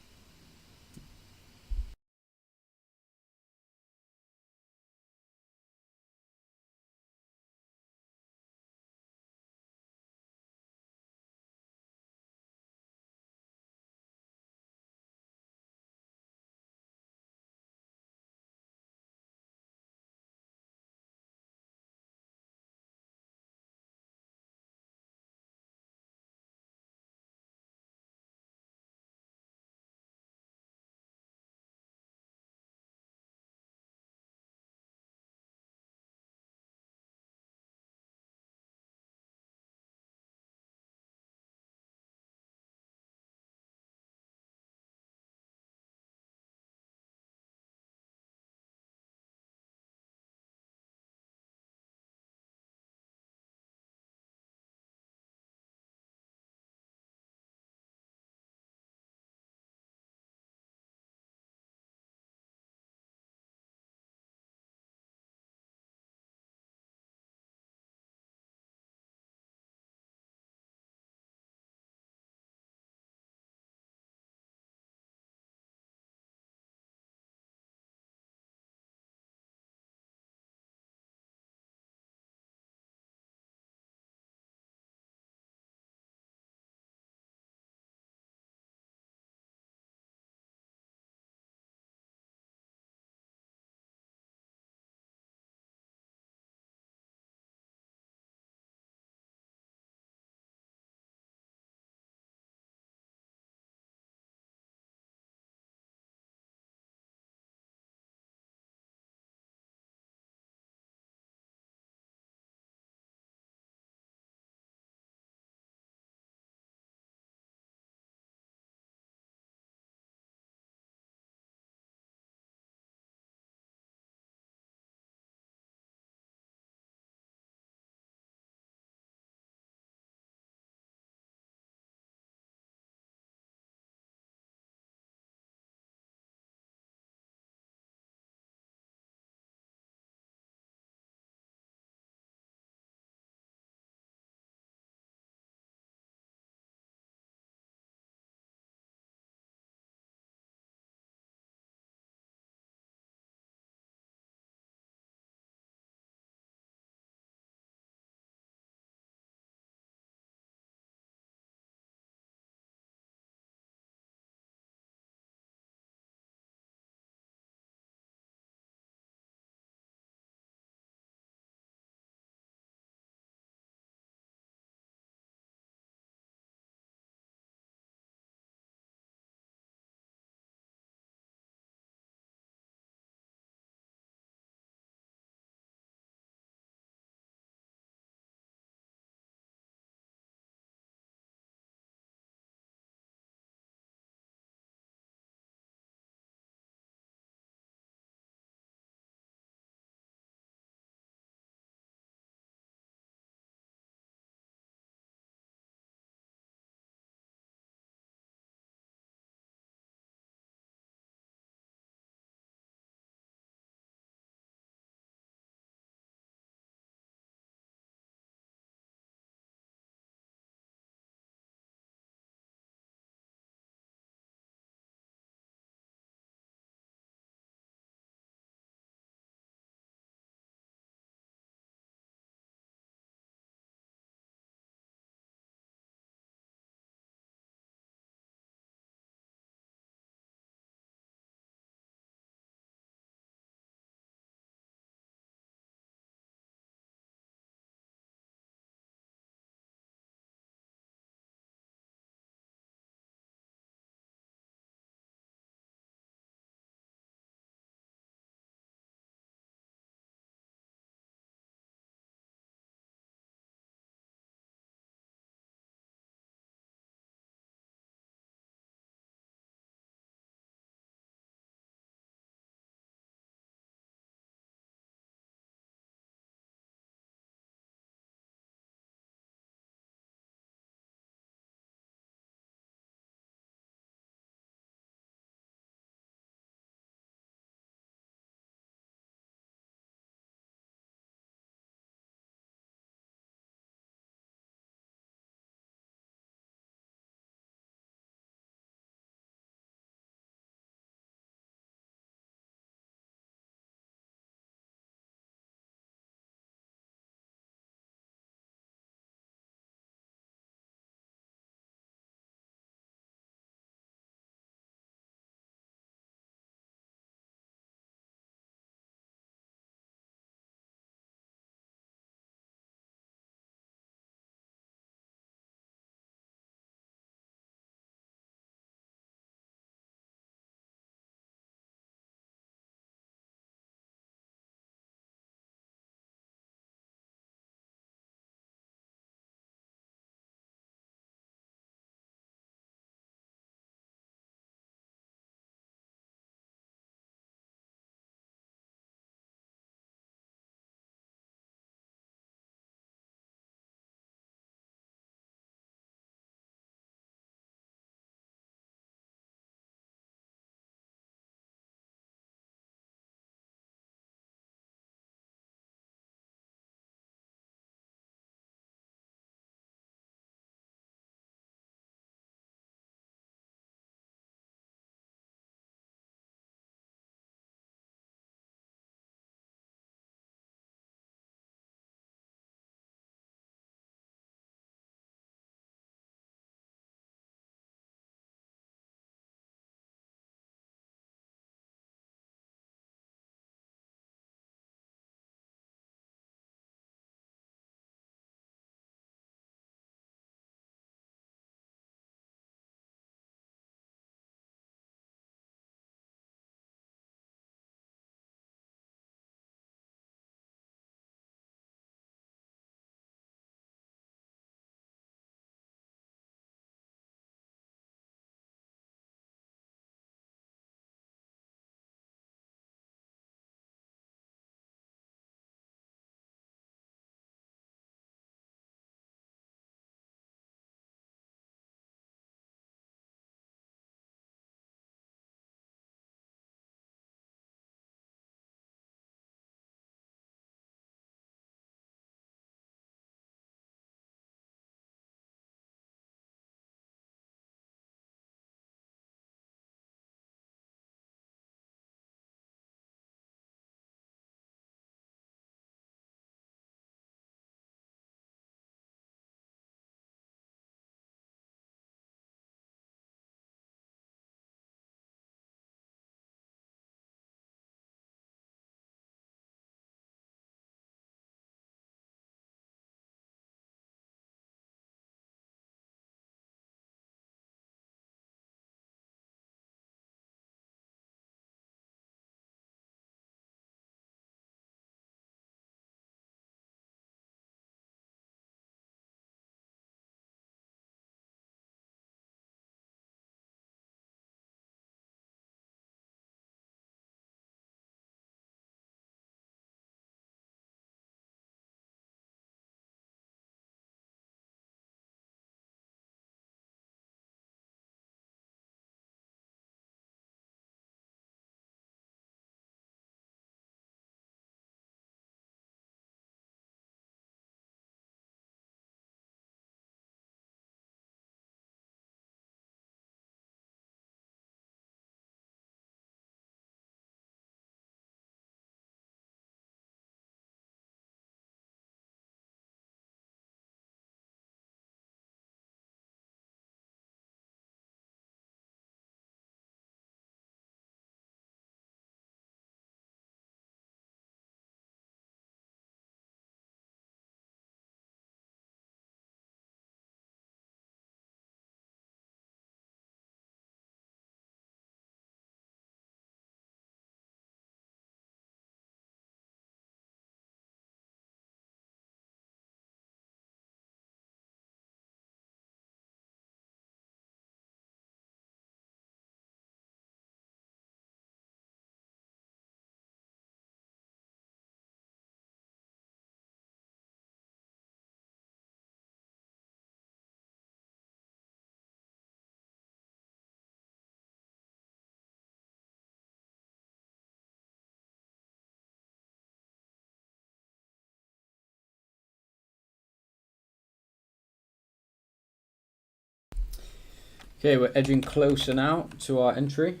Speaker 1: Okay, we're edging closer now to our entry.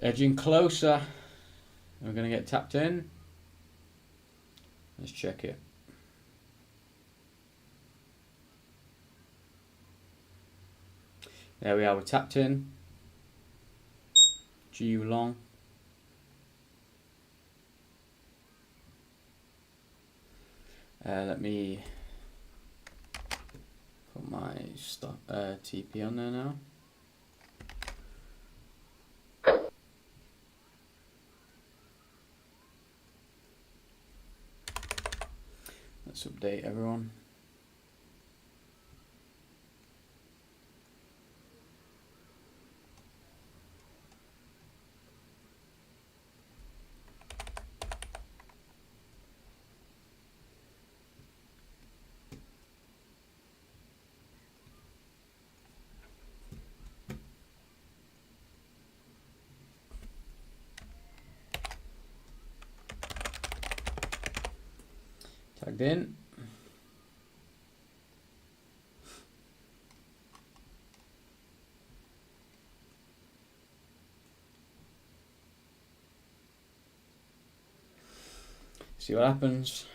Speaker 1: Edging closer. We're going to get tapped in. Let's check it. There we are, we're tapped in. GU long. Let me Put my TP on there now. Let's update everyone. Tagged in. See what happens.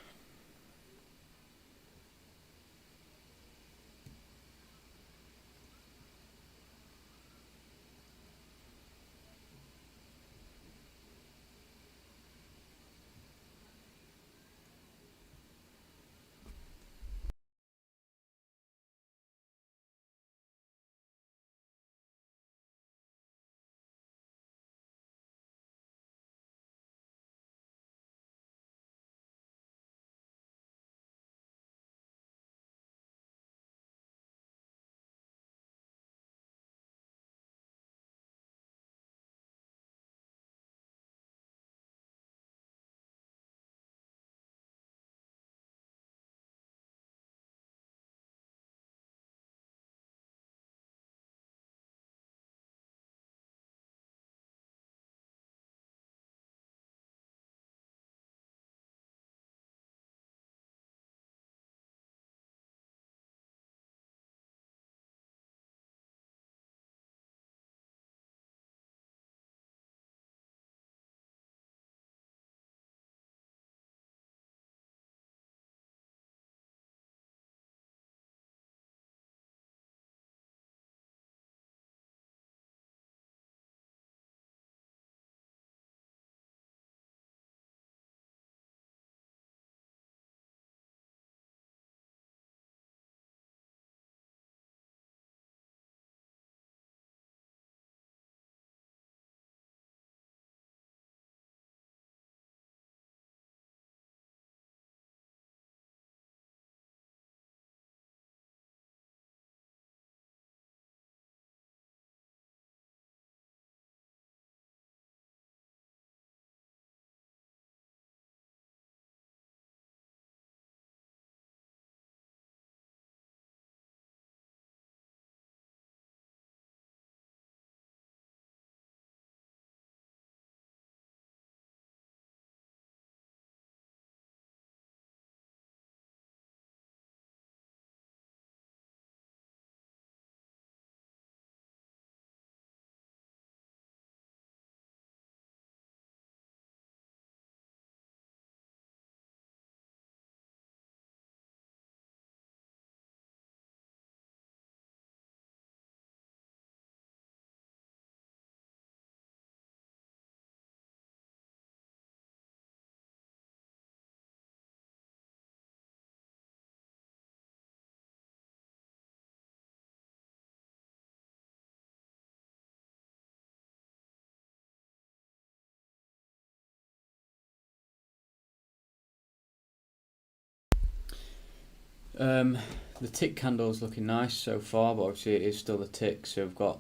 Speaker 1: The tick candle is looking nice so far, but obviously it is still a tick, so we've got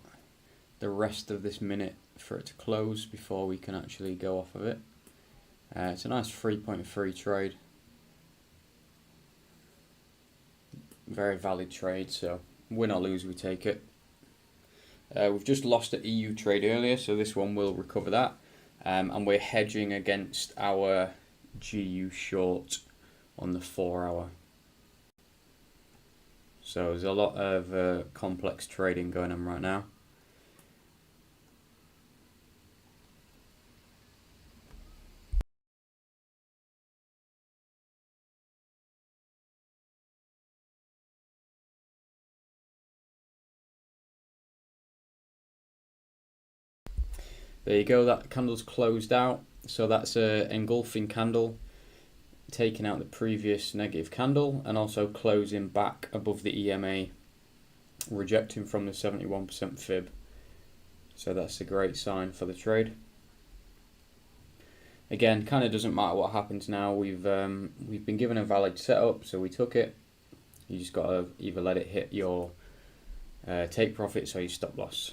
Speaker 1: the rest of this minute for it to close before we can actually go off of it. It's a nice 3.3 trade. Very valid trade, so win or lose we take it. We've just lost an EU trade earlier, so this one will recover that. And we're hedging against our GU short on the 4 hour. So there's a lot of complex trading going on right now. There you go, that candle's closed out. So that's an engulfing candle, taking out the previous negative candle and also closing back above the EMA rejecting from the 71% fib. So that's a great sign for the trade. Again, kind of doesn't matter what happens now. We've been given a valid setup, so we took it. You just got to either let it hit your take profits or your stop loss.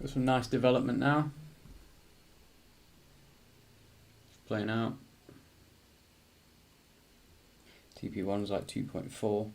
Speaker 1: Got some nice development now. Playing out. TP1's like 2.4.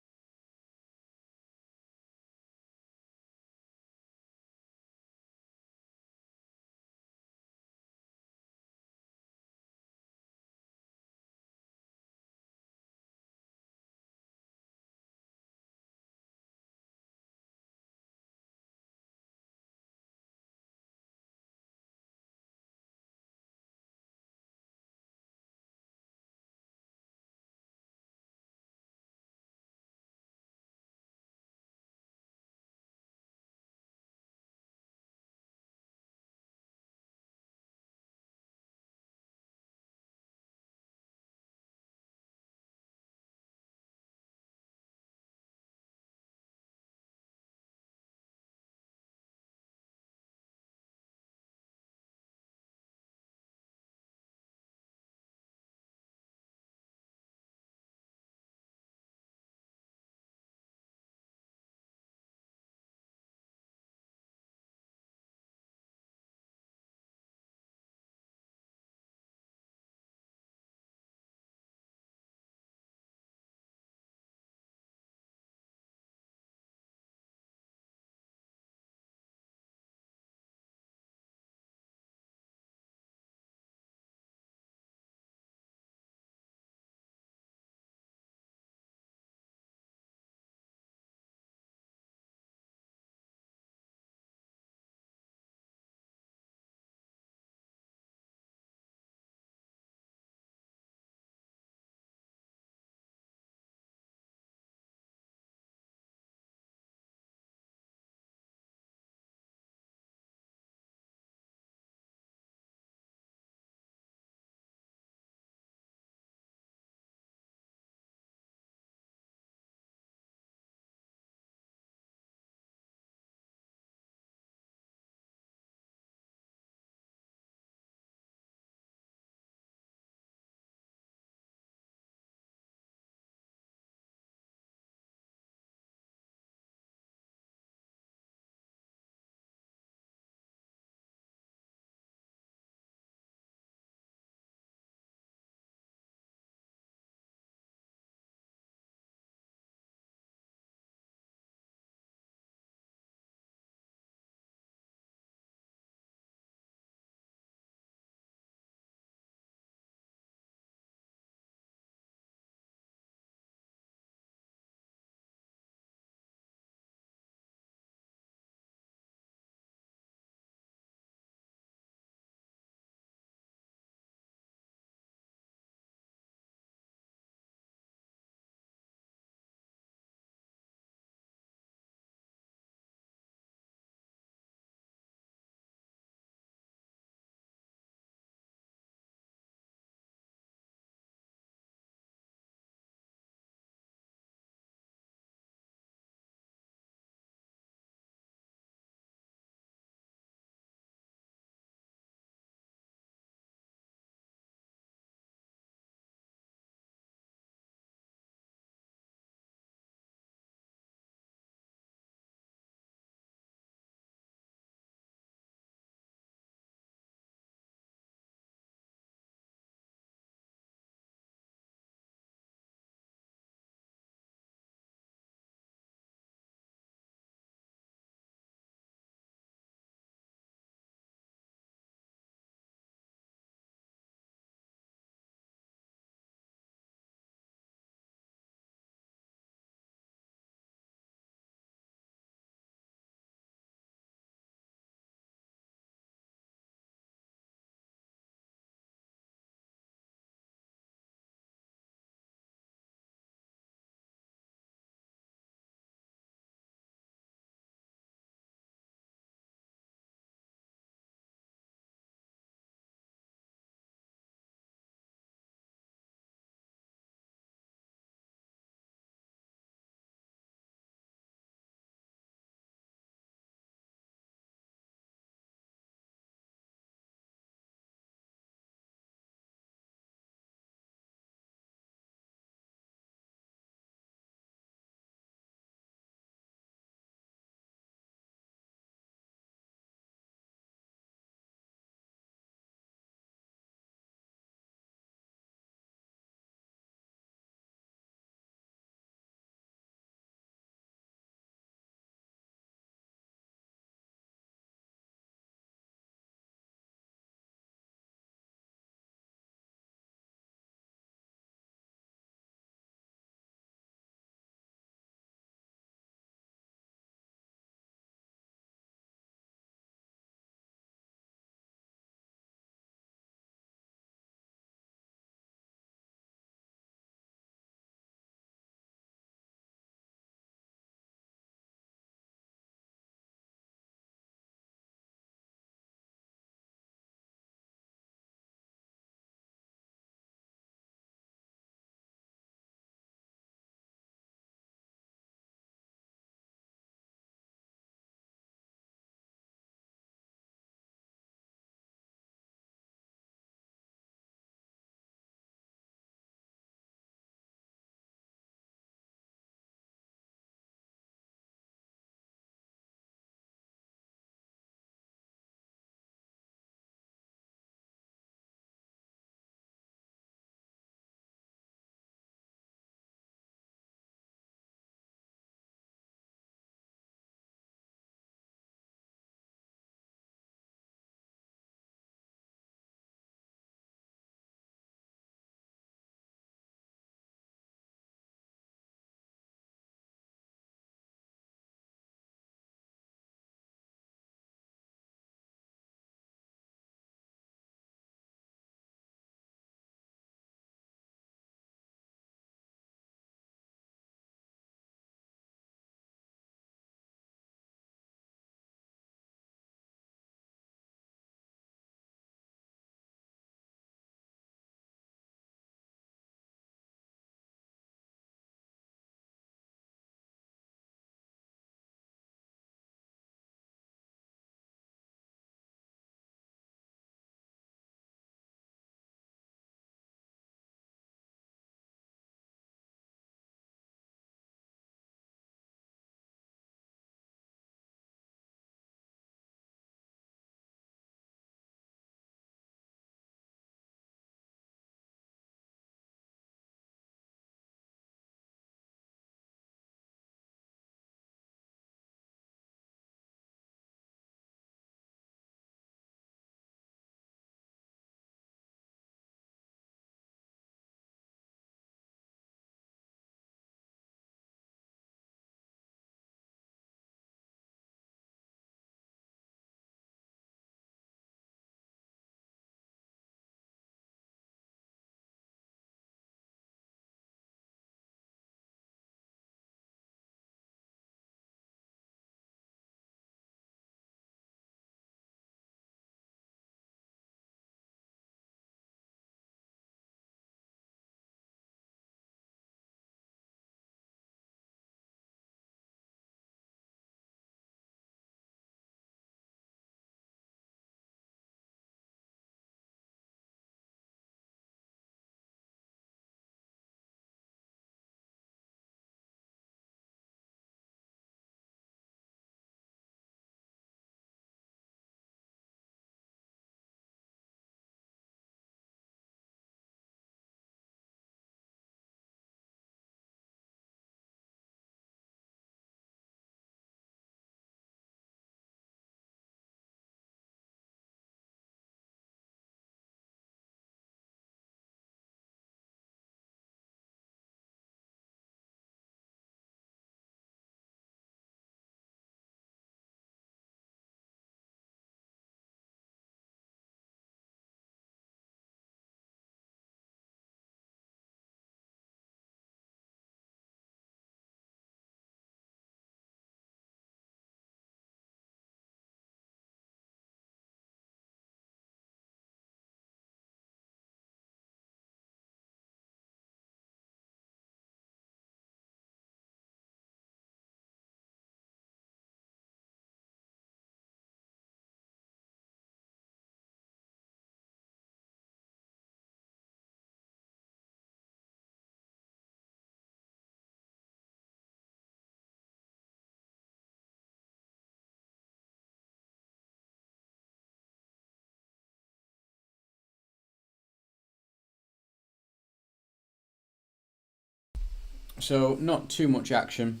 Speaker 1: So not too much action,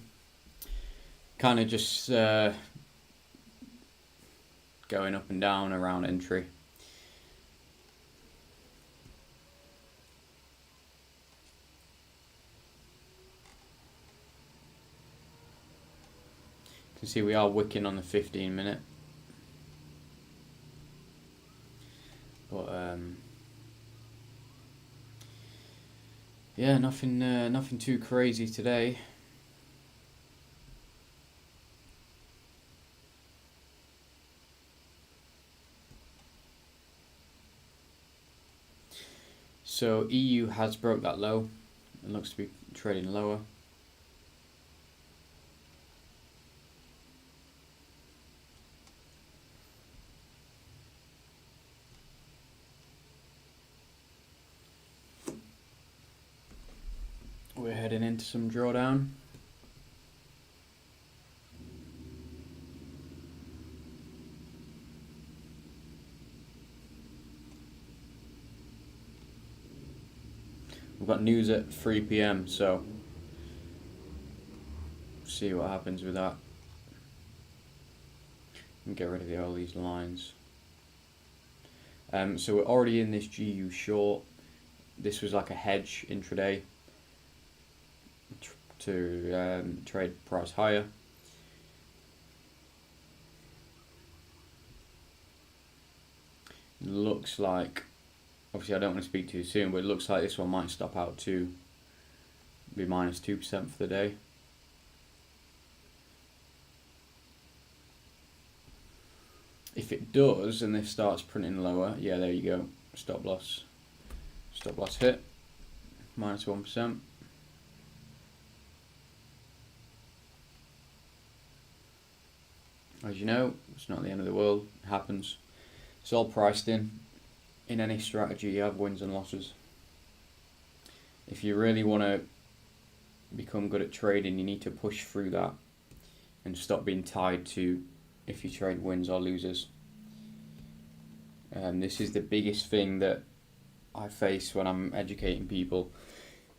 Speaker 1: kind of just going up and down around entry. You can see we are wicking on the 15-minute, but yeah, nothing too crazy today. So EU has broke that low. It looks to be trading lower. We're heading into some drawdown. We've got news at 3 PM, so see what happens with that. And get rid of all these lines. So we're already in this GU short. This was like a hedge intraday to trade price higher. Looks like, obviously I don't want to speak too soon, but it looks like this one might stop out to be minus 2% for the day. If it does and this starts printing lower, yeah, there you go, stop loss hit, minus 1%. As you know, it's not the end of the world, it happens. It's all priced in. In any strategy you have wins and losses. If you really want to become good at trading, you need to push through that and stop being tied to if you trade wins or losers. This is the biggest thing that I face when I'm educating people,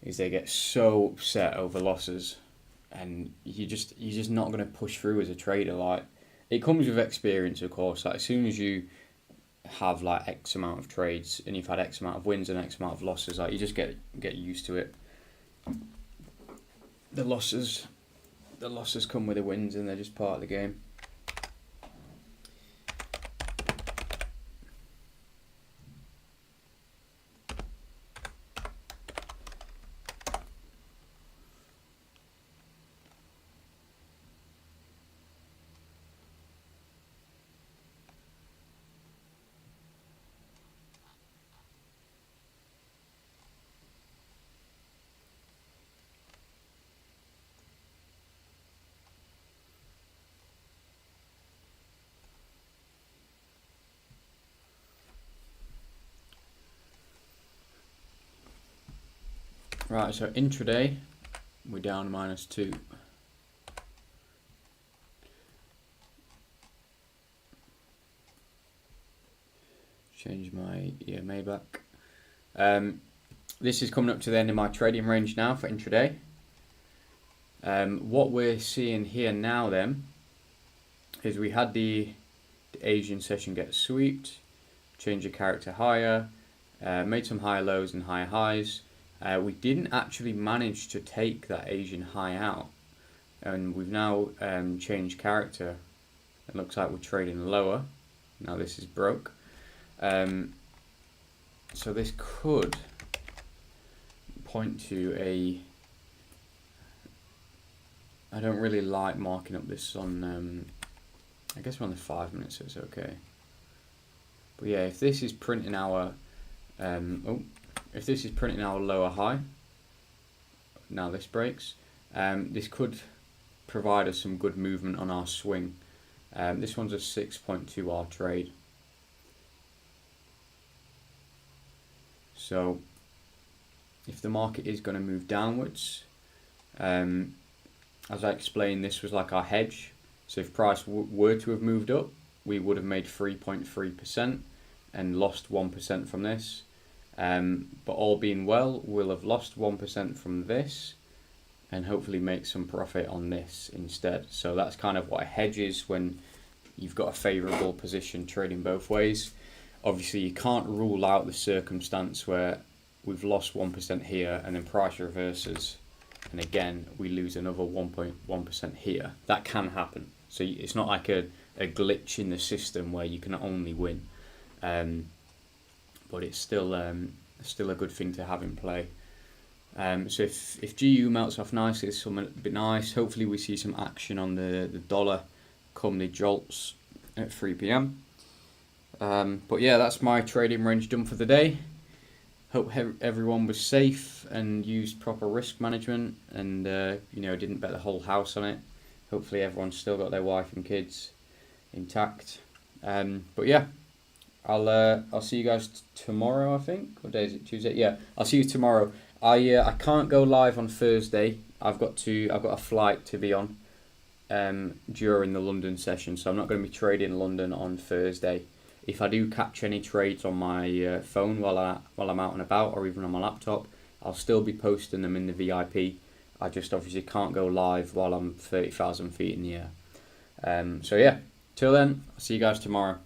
Speaker 1: is they get so upset over losses, and you're just not going to push through as a trader. Like, it comes with experience, of course. Like, as soon as you have like X amount of trades and you've had X amount of wins and X amount of losses, like, you just get used to it. The losses come with the wins, and they're just part of the game. Right, so intraday, we're down -2. Change my EMA back. This is coming up to the end of my trading range now for intraday. What we're seeing here now then is we had the Asian session get swept, change the character higher, made some higher lows and higher highs. We didn't actually manage to take that Asian high out, and we've now changed character. It looks like we're trading lower. Now this is broke. So this could point to a... I don't really like marking up this on... I guess we're on the 5 minutes, so it's okay. But yeah, if this is printing our... if this is printing our lower high, now this breaks, this could provide us some good movement on our swing. This one's a 6.2R trade. So if the market is going to move downwards, as I explained, this was like our hedge. So if price were to have moved up, we would have made 3.3% and lost 1% from this. But all being well, we'll have lost 1% from this, and hopefully make some profit on this instead. So that's kind of what a hedge is when you've got a favourable position trading both ways. Obviously you can't rule out the circumstance where we've lost 1% here and then price reverses and again we lose another 1.1% here. That can happen. So it's not like a glitch in the system where you can only win, but it's still a good thing to have in play. So if GU melts off nicely, it's something a bit nice. Hopefully we see some action on the dollar come the jolts at 3 p.m. But yeah, that's my trading range done for the day. Hope everyone was safe and used proper risk management and didn't bet the whole house on it. Hopefully everyone's still got their wife and kids intact. But yeah, I'll see you guys tomorrow, I think. What day is it? Tuesday? Yeah, I'll see you tomorrow. I can't go live on Thursday. I've got a flight to be on during the London session, so I'm not going to be trading London on Thursday. If I do catch any trades on my phone while I'm out and about, or even on my laptop, I'll still be posting them in the VIP. I just obviously can't go live while I'm 30,000 feet in the air. So yeah, till then, I'll see you guys tomorrow.